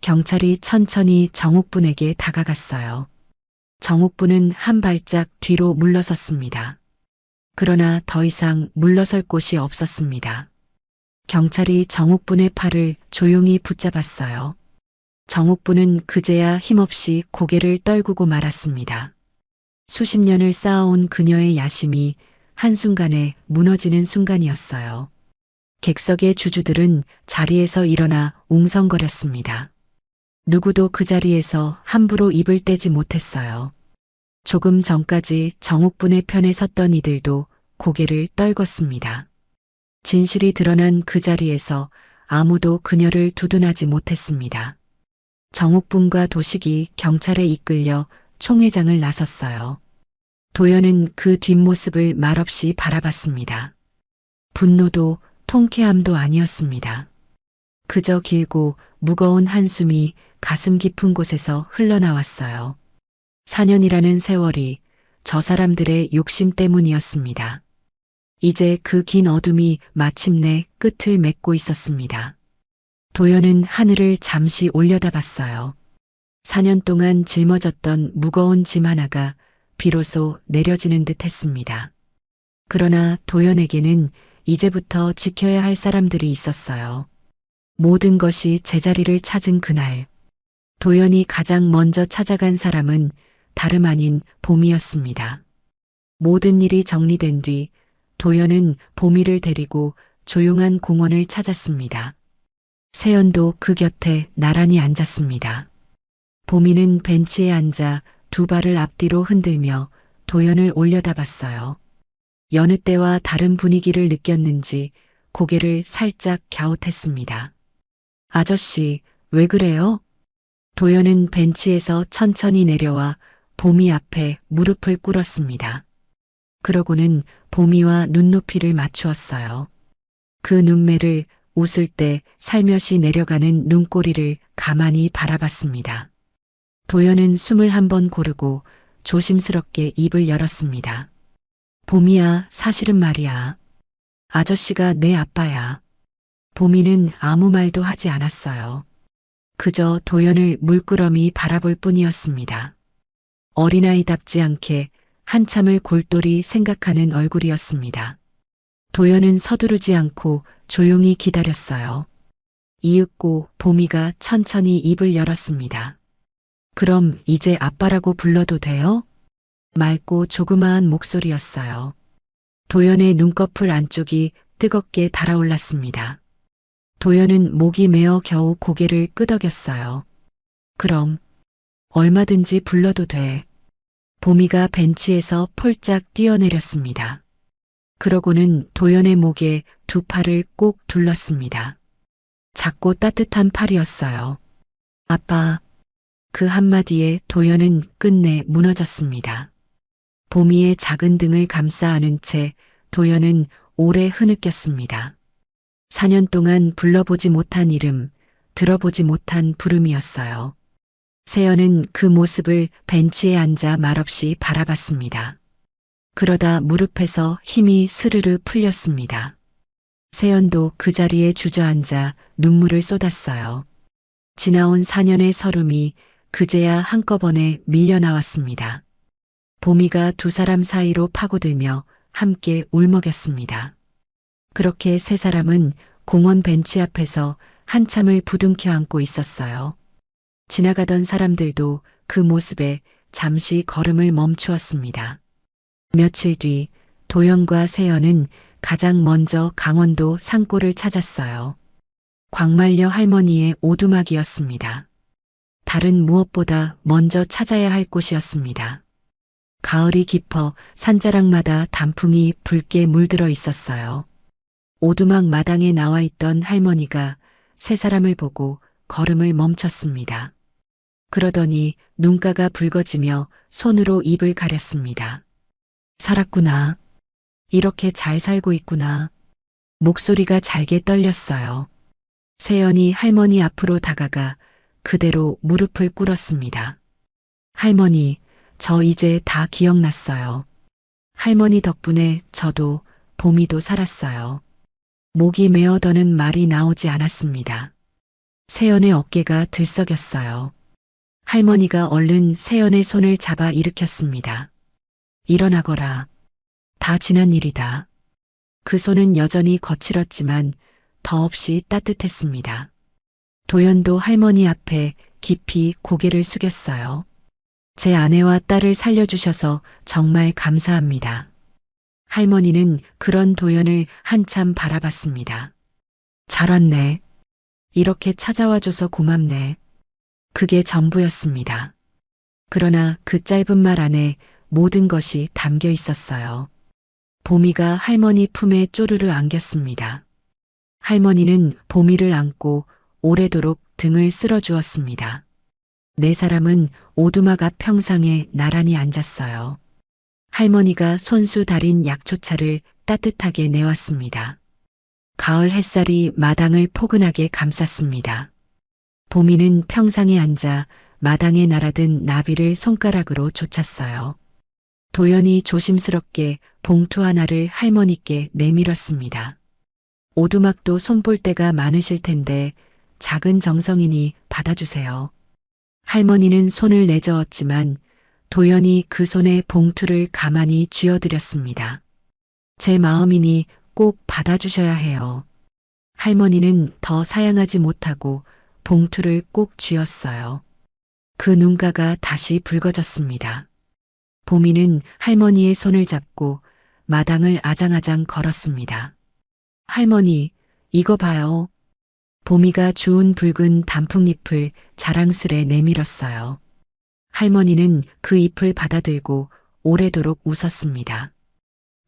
경찰이 천천히 정옥분에게 다가갔어요. 정옥분은 한 발짝 뒤로 물러섰습니다. 그러나 더 이상 물러설 곳이 없었습니다. 경찰이 정옥분의 팔을 조용히 붙잡았어요. 정옥분은 그제야 힘없이 고개를 떨구고 말았습니다. 수십 년을 쌓아온 그녀의 야심이 한순간에 무너지는 순간이었어요. 객석의 주주들은 자리에서 일어나 웅성거렸습니다. 누구도 그 자리에서 함부로 입을 떼지 못했어요. 조금 전까지 정옥분의 편에 섰던 이들도 고개를 떨궜습니다. 진실이 드러난 그 자리에서 아무도 그녀를 두둔하지 못했습니다. 정옥분과 도식이 경찰에 이끌려 총회장을 나섰어요. 도연은 그 뒷모습을 말없이 바라봤습니다. 분노도 통쾌함도 아니었습니다. 그저 길고 무거운 한숨이 가슴 깊은 곳에서 흘러나왔어요. 4년이라는 세월이 저 사람들의 욕심 때문이었습니다. 이제 그 긴 어둠이 마침내 끝을 맺고 있었습니다. 도연은 하늘을 잠시 올려다봤어요. 4년 동안 짊어졌던 무거운 짐 하나가 비로소 내려지는 듯 했습니다. 그러나 도연에게는 이제부터 지켜야 할 사람들이 있었어요. 모든 것이 제자리를 찾은 그날, 도연이 가장 먼저 찾아간 사람은 다름 아닌 봄이었습니다. 모든 일이 정리된 뒤 도연은 봄이를 데리고 조용한 공원을 찾았습니다. 세연도 그 곁에 나란히 앉았습니다. 봄이는 벤치에 앉아 두 발을 앞뒤로 흔들며 도연을 올려다봤어요. 여느 때와 다른 분위기를 느꼈는지 고개를 살짝 갸웃했습니다. 아저씨, 왜 그래요? 도연은 벤치에서 천천히 내려와 봄이 앞에 무릎을 꿇었습니다. 그러고는 봄이와 눈높이를 맞추었어요. 그 눈매를 웃을 때 살며시 내려가는 눈꼬리를 가만히 바라봤습니다. 도연은 숨을 한번 고르고 조심스럽게 입을 열었습니다. 봄이야, 사실은 말이야. 아저씨가 내 아빠야. 봄이는 아무 말도 하지 않았어요. 그저 도연을 물끄러미 바라볼 뿐이었습니다. 어린아이답지 않게 한참을 골똘히 생각하는 얼굴이었습니다. 도연은 서두르지 않고 조용히 기다렸어요. 이윽고 봄이가 천천히 입을 열었습니다. 그럼 이제 아빠라고 불러도 돼요? 맑고 조그마한 목소리였어요. 도연의 눈꺼풀 안쪽이 뜨겁게 달아올랐습니다. 도연은 목이 메어 겨우 고개를 끄덕였어요. 그럼 얼마든지 불러도 돼. 봄이가 벤치에서 폴짝 뛰어내렸습니다. 그러고는 도연의 목에 두 팔을 꼭 둘렀습니다. 작고 따뜻한 팔이었어요. 아빠. 그 한마디에 도연은 끝내 무너졌습니다. 봄이의 작은 등을 감싸 안은 채 도연은 오래 흐느꼈습니다. 4년 동안 불러보지 못한 이름, 들어보지 못한 부름이었어요. 세연은 그 모습을 벤치에 앉아 말없이 바라봤습니다. 그러다 무릎에서 힘이 스르르 풀렸습니다. 세연도 그 자리에 주저앉아 눈물을 쏟았어요. 지나온 4년의 서름이 그제야 한꺼번에 밀려나왔습니다. 봄이가 두 사람 사이로 파고들며 함께 울먹였습니다. 그렇게 세 사람은 공원 벤치 앞에서 한참을 부둥켜 안고 있었어요. 지나가던 사람들도 그 모습에 잠시 걸음을 멈추었습니다. 며칠 뒤 도연과 세연은 가장 먼저 강원도 산골을 찾았어요. 광말려 할머니의 오두막이었습니다. 다른 무엇보다 먼저 찾아야 할 곳이었습니다. 가을이 깊어 산자락마다 단풍이 붉게 물들어 있었어요. 오두막 마당에 나와 있던 할머니가 세 사람을 보고 걸음을 멈췄습니다. 그러더니 눈가가 붉어지며 손으로 입을 가렸습니다. 살았구나. 이렇게 잘 살고 있구나. 목소리가 잘게 떨렸어요. 세연이 할머니 앞으로 다가가 그대로 무릎을 꿇었습니다. 할머니, 저 이제 다 기억났어요. 할머니 덕분에 저도 봄이도 살았어요. 목이 메어더는 말이 나오지 않았습니다. 세연의 어깨가 들썩였어요. 할머니가 얼른 세연의 손을 잡아 일으켰습니다. 일어나거라. 다 지난 일이다. 그 손은 여전히 거칠었지만 더없이 따뜻했습니다. 도연도 할머니 앞에 깊이 고개를 숙였어요. 제 아내와 딸을 살려주셔서 정말 감사합니다. 할머니는 그런 도연을 한참 바라봤습니다. 잘 왔네. 이렇게 찾아와줘서 고맙네. 그게 전부였습니다. 그러나 그 짧은 말 안에 모든 것이 담겨 있었어요. 보미가 할머니 품에 쪼르르 안겼습니다. 할머니는 보미를 안고 오래도록 등을 쓸어주었습니다. 네 사람은 오두막 앞 평상에 나란히 앉았어요. 할머니가 손수 달인 약초차를 따뜻하게 내왔습니다. 가을 햇살이 마당을 포근하게 감쌌습니다. 보미는 평상에 앉아 마당에 날아든 나비를 손가락으로 쫓았어요. 도연이 조심스럽게 봉투 하나를 할머니께 내밀었습니다. 오두막도 손볼 때가 많으실 텐데 작은 정성이니 받아주세요. 할머니는 손을 내저었지만 도연이 그 손에 봉투를 가만히 쥐어드렸습니다. 제 마음이니 꼭 받아주셔야 해요. 할머니는 더 사양하지 못하고 봉투를 꼭 쥐었어요. 그 눈가가 다시 붉어졌습니다. 보미는 할머니의 손을 잡고 마당을 아장아장 걸었습니다. 할머니, 이거 봐요. 보미가 주운 붉은 단풍잎을 자랑스레 내밀었어요. 할머니는 그 잎을 받아들고 오래도록 웃었습니다.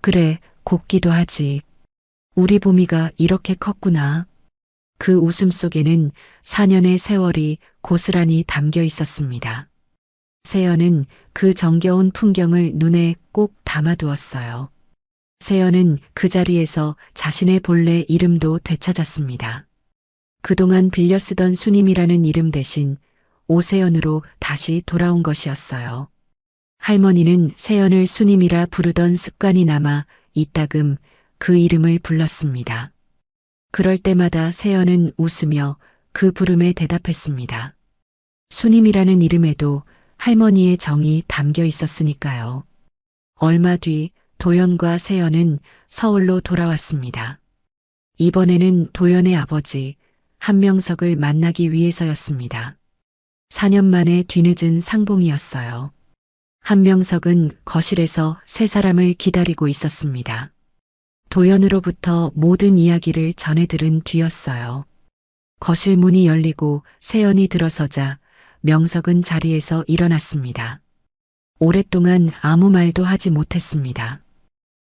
그래, 곱기도 하지. 우리 보미가 이렇게 컸구나. 그 웃음 속에는 4년의 세월이 고스란히 담겨 있었습니다. 세연은 그 정겨운 풍경을 눈에 꼭 담아두었어요. 세연은 그 자리에서 자신의 본래 이름도 되찾았습니다. 그동안 빌려 쓰던 수님이라는 이름 대신 오세연으로 다시 돌아온 것이었어요. 할머니는 세연을 수님이라 부르던 습관이 남아 이따금 그 이름을 불렀습니다. 그럴 때마다 세연은 웃으며 그 부름에 대답했습니다. 수님이라는 이름에도 할머니의 정이 담겨 있었으니까요. 얼마 뒤 도연과 세연은 서울로 돌아왔습니다. 이번에는 도연의 아버지 한명석을 만나기 위해서였습니다. 4년 만에 뒤늦은 상봉이었어요. 한명석은 거실에서 세 사람을 기다리고 있었습니다. 도연으로부터 모든 이야기를 전해 들은 뒤였어요. 거실 문이 열리고 세연이 들어서자 명석은 자리에서 일어났습니다. 오랫동안 아무 말도 하지 못했습니다.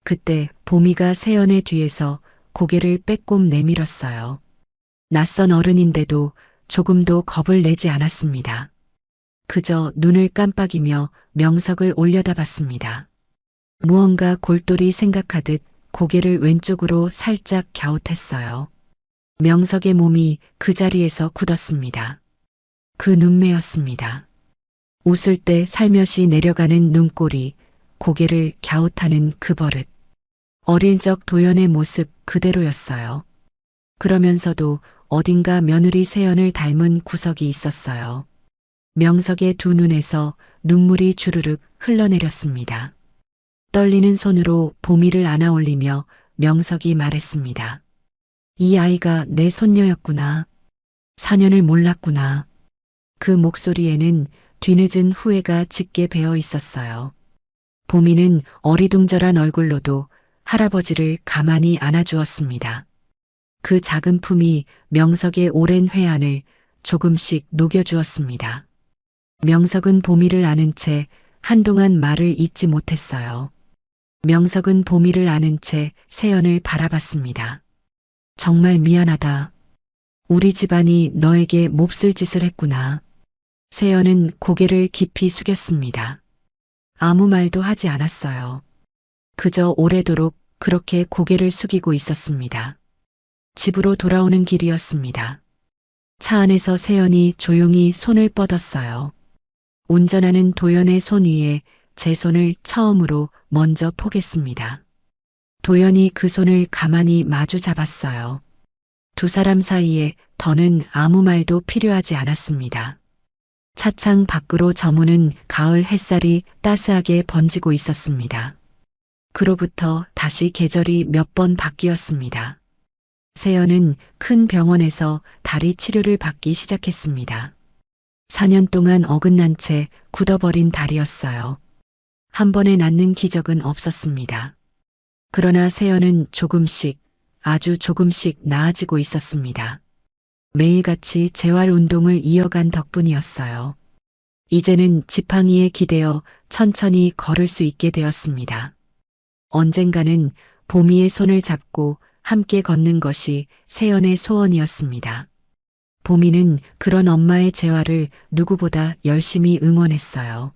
그때 보미가 세연의 뒤에서 고개를 빼꼼 내밀었어요. 낯선 어른인데도 조금도 겁을 내지 않았습니다. 그저 눈을 깜빡이며 명석을 올려다봤습니다. 무언가 골똘히 생각하듯 고개를 왼쪽으로 살짝 갸웃했어요. 명석의 몸이 그 자리에서 굳었습니다. 그 눈매였습니다. 웃을 때 살며시 내려가는 눈꼬리, 고개를 갸웃하는 그 버릇. 어릴 적 도연의 모습 그대로였어요. 그러면서도 어딘가 며느리 세연을 닮은 구석이 있었어요. 명석의 두 눈에서 눈물이 주르륵 흘러내렸습니다. 떨리는 손으로 보미를 안아 올리며 명석이 말했습니다. 이 아이가 내 손녀였구나. 4년을 몰랐구나. 그 목소리에는 뒤늦은 후회가 짙게 배어 있었어요. 보미는 어리둥절한 얼굴로도 할아버지를 가만히 안아주었습니다. 그 작은 품이 명석의 오랜 회한을 조금씩 녹여주었습니다. 명석은 보미를 안은 채 한동안 말을 잇지 못했어요. 명석은 보미를 안은 채 세연을 바라봤습니다. 정말 미안하다. 우리 집안이 너에게 몹쓸 짓을 했구나. 세연은 고개를 깊이 숙였습니다. 아무 말도 하지 않았어요. 그저 오래도록 그렇게 고개를 숙이고 있었습니다. 집으로 돌아오는 길이었습니다. 차 안에서 세연이 조용히 손을 뻗었어요. 운전하는 도연의 손 위에 제 손을 처음으로 먼저 포겠습니다. 도연이 그 손을 가만히 마주 잡았어요. 두 사람 사이에 더는 아무 말도 필요하지 않았습니다. 차창 밖으로 저무는 가을 햇살이 따스하게 번지고 있었습니다. 그로부터 다시 계절이 몇 번 바뀌었습니다. 세연은 큰 병원에서 다리 치료를 받기 시작했습니다. 4년 동안 어긋난 채 굳어버린 다리였어요. 한 번에 낫는 기적은 없었습니다. 그러나 세연은 조금씩, 아주 조금씩 나아지고 있었습니다. 매일같이 재활 운동을 이어간 덕분이었어요. 이제는 지팡이에 기대어 천천히 걸을 수 있게 되었습니다. 언젠가는 보미의 손을 잡고 함께 걷는 것이 세연의 소원이었습니다. 보미는 그런 엄마의 재활을 누구보다 열심히 응원했어요.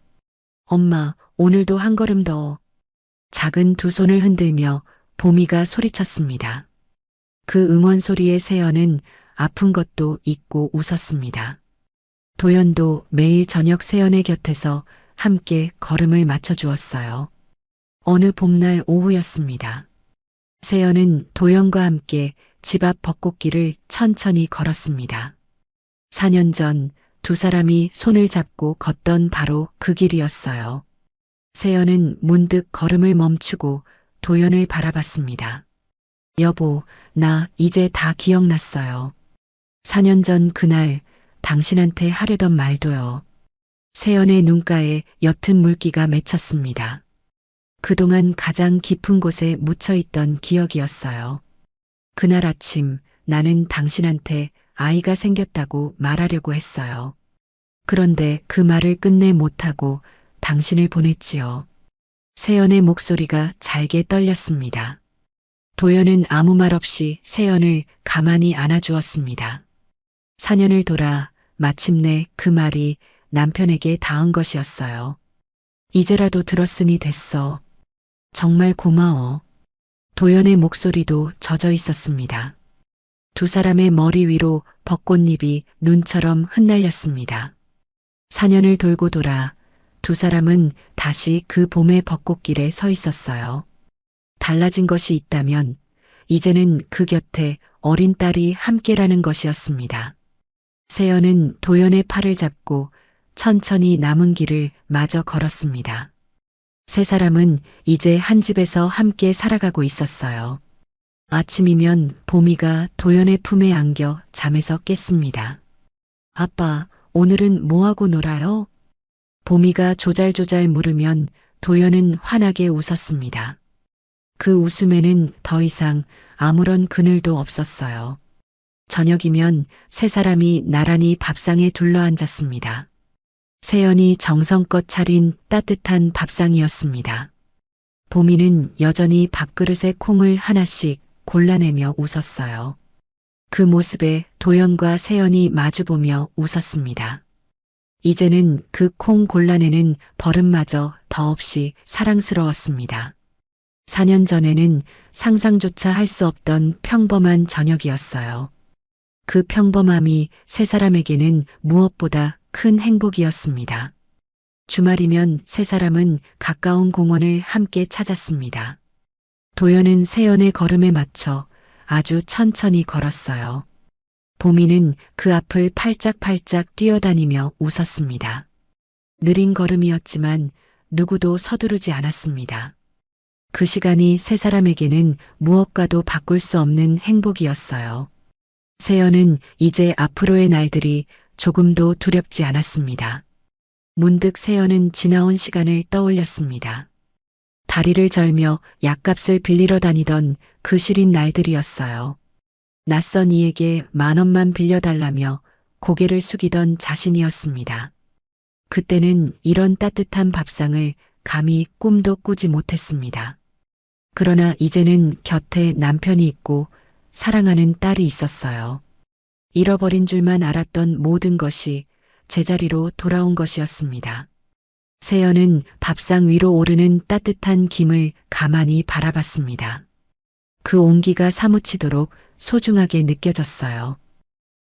엄마, 오늘도 한 걸음 더. 작은 두 손을 흔들며 보미가 소리쳤습니다. 그 응원 소리에 세연은 아픈 것도 잊고 웃었습니다. 도연도 매일 저녁 세연의 곁에서 함께 걸음을 맞춰주었어요. 어느 봄날 오후였습니다. 세연은 도연과 함께 집 앞 벚꽃길을 천천히 걸었습니다. 4년 전 두 사람이 손을 잡고 걷던 바로 그 길이었어요. 세연은 문득 걸음을 멈추고 도연을 바라봤습니다. 여보, 나 이제 다 기억났어요. 4년 전 그날 당신한테 하려던 말도요. 세연의 눈가에 옅은 물기가 맺혔습니다. 그동안 가장 깊은 곳에 묻혀있던 기억이었어요. 그날 아침 나는 당신한테 아이가 생겼다고 말하려고 했어요. 그런데 그 말을 끝내 못하고 당신을 보냈지요. 세연의 목소리가 잘게 떨렸습니다. 도연은 아무 말 없이 세연을 가만히 안아주었습니다. 4년을 돌아 마침내 그 말이 남편에게 닿은 것이었어요. 이제라도 들었으니 됐어. 정말 고마워. 도연의 목소리도 젖어 있었습니다. 두 사람의 머리 위로 벚꽃잎이 눈처럼 흩날렸습니다. 4년을 돌고 돌아 두 사람은 다시 그 봄의 벚꽃길에 서 있었어요. 달라진 것이 있다면 이제는 그 곁에 어린 딸이 함께라는 것이었습니다. 세연은 도연의 팔을 잡고 천천히 남은 길을 마저 걸었습니다. 세 사람은 이제 한 집에서 함께 살아가고 있었어요. 아침이면 보미가 도연의 품에 안겨 잠에서 깼습니다. 아빠, 오늘은 뭐하고 놀아요? 보미가 조잘조잘 물으면 도연은 환하게 웃었습니다. 그 웃음에는 더 이상 아무런 그늘도 없었어요. 저녁이면 세 사람이 나란히 밥상에 둘러앉았습니다. 세연이 정성껏 차린 따뜻한 밥상이었습니다. 보미는 여전히 밥그릇에 콩을 하나씩 골라내며 웃었어요. 그 모습에 도연과 세연이 마주보며 웃었습니다. 이제는 그 콩 골라내는 버릇마저 더없이 사랑스러웠습니다. 4년 전에는 상상조차 할 수 없던 평범한 저녁이었어요. 그 평범함이 세 사람에게는 무엇보다 큰 행복이었습니다. 주말이면 세 사람은 가까운 공원을 함께 찾았습니다. 도연은 세연의 걸음에 맞춰 아주 천천히 걸었어요. 보미는 그 앞을 팔짝팔짝 뛰어다니며 웃었습니다. 느린 걸음이었지만 누구도 서두르지 않았습니다. 그 시간이 세 사람에게는 무엇과도 바꿀 수 없는 행복이었어요. 세연은 이제 앞으로의 날들이 조금도 두렵지 않았습니다. 문득 세연은 지나온 시간을 떠올렸습니다. 다리를 절며 약값을 빌리러 다니던 그 시린 날들이었어요. 낯선 이에게 10,000원만 빌려달라며 고개를 숙이던 자신이었습니다. 그때는 이런 따뜻한 밥상을 감히 꿈도 꾸지 못했습니다. 그러나 이제는 곁에 남편이 있고 사랑하는 딸이 있었어요. 잃어버린 줄만 알았던 모든 것이 제자리로 돌아온 것이었습니다. 세연은 밥상 위로 오르는 따뜻한 김을 가만히 바라봤습니다. 그 온기가 사무치도록 소중하게 느껴졌어요.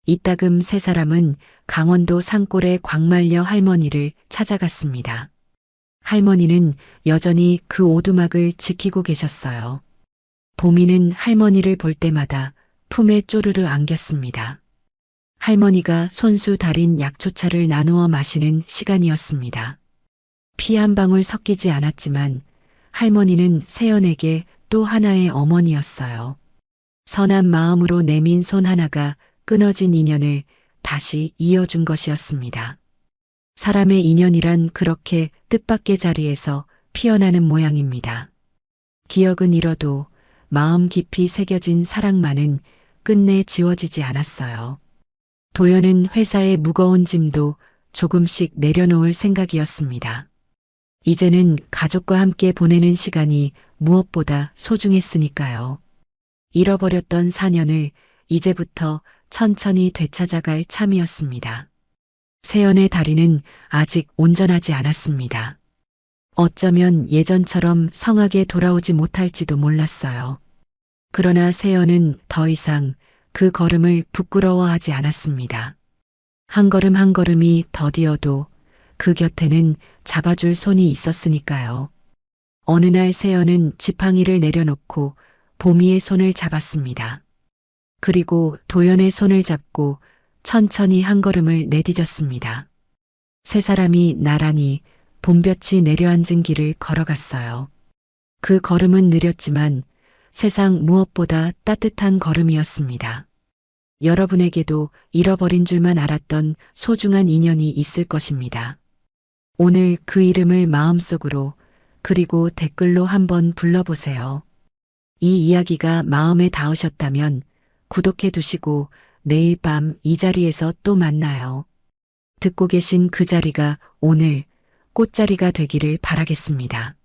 이따금 세 사람은 강원도 산골의 광말려 할머니를 찾아갔습니다. 할머니는 여전히 그 오두막을 지키고 계셨어요. 보미는 할머니를 볼 때마다 품에 쪼르르 안겼습니다. 할머니가 손수 달인 약초차를 나누어 마시는 시간이었습니다. 피 한 방울 섞이지 않았지만 할머니는 세연에게 또 하나의 어머니였어요. 선한 마음으로 내민 손 하나가 끊어진 인연을 다시 이어준 것이었습니다. 사람의 인연이란 그렇게 뜻밖의 자리에서 피어나는 모양입니다. 기억은 잃어도 마음 깊이 새겨진 사랑만은 끝내 지워지지 않았어요. 도연은 회사의 무거운 짐도 조금씩 내려놓을 생각이었습니다. 이제는 가족과 함께 보내는 시간이 무엇보다 소중했으니까요. 잃어버렸던 4년을 이제부터 천천히 되찾아갈 참이었습니다. 세연의 다리는 아직 온전하지 않았습니다. 어쩌면 예전처럼 성하게 돌아오지 못할지도 몰랐어요. 그러나 세연은 더 이상 그 걸음을 부끄러워하지 않았습니다. 한 걸음 한 걸음이 더디어도 그 곁에는 잡아줄 손이 있었으니까요. 어느 날 세연은 지팡이를 내려놓고 보미의 손을 잡았습니다. 그리고 도연의 손을 잡고 천천히 한 걸음을 내디뎠습니다. 세 사람이 나란히 봄볕이 내려앉은 길을 걸어갔어요. 그 걸음은 느렸지만 세상 무엇보다 따뜻한 걸음이었습니다. 여러분에게도 잃어버린 줄만 알았던 소중한 인연이 있을 것입니다. 오늘 그 이름을 마음속으로 그리고 댓글로 한번 불러보세요. 이 이야기가 마음에 닿으셨다면 구독해 두시고 내일 밤 이 자리에서 또 만나요. 듣고 계신 그 자리가 오늘 꽃자리가 되기를 바라겠습니다.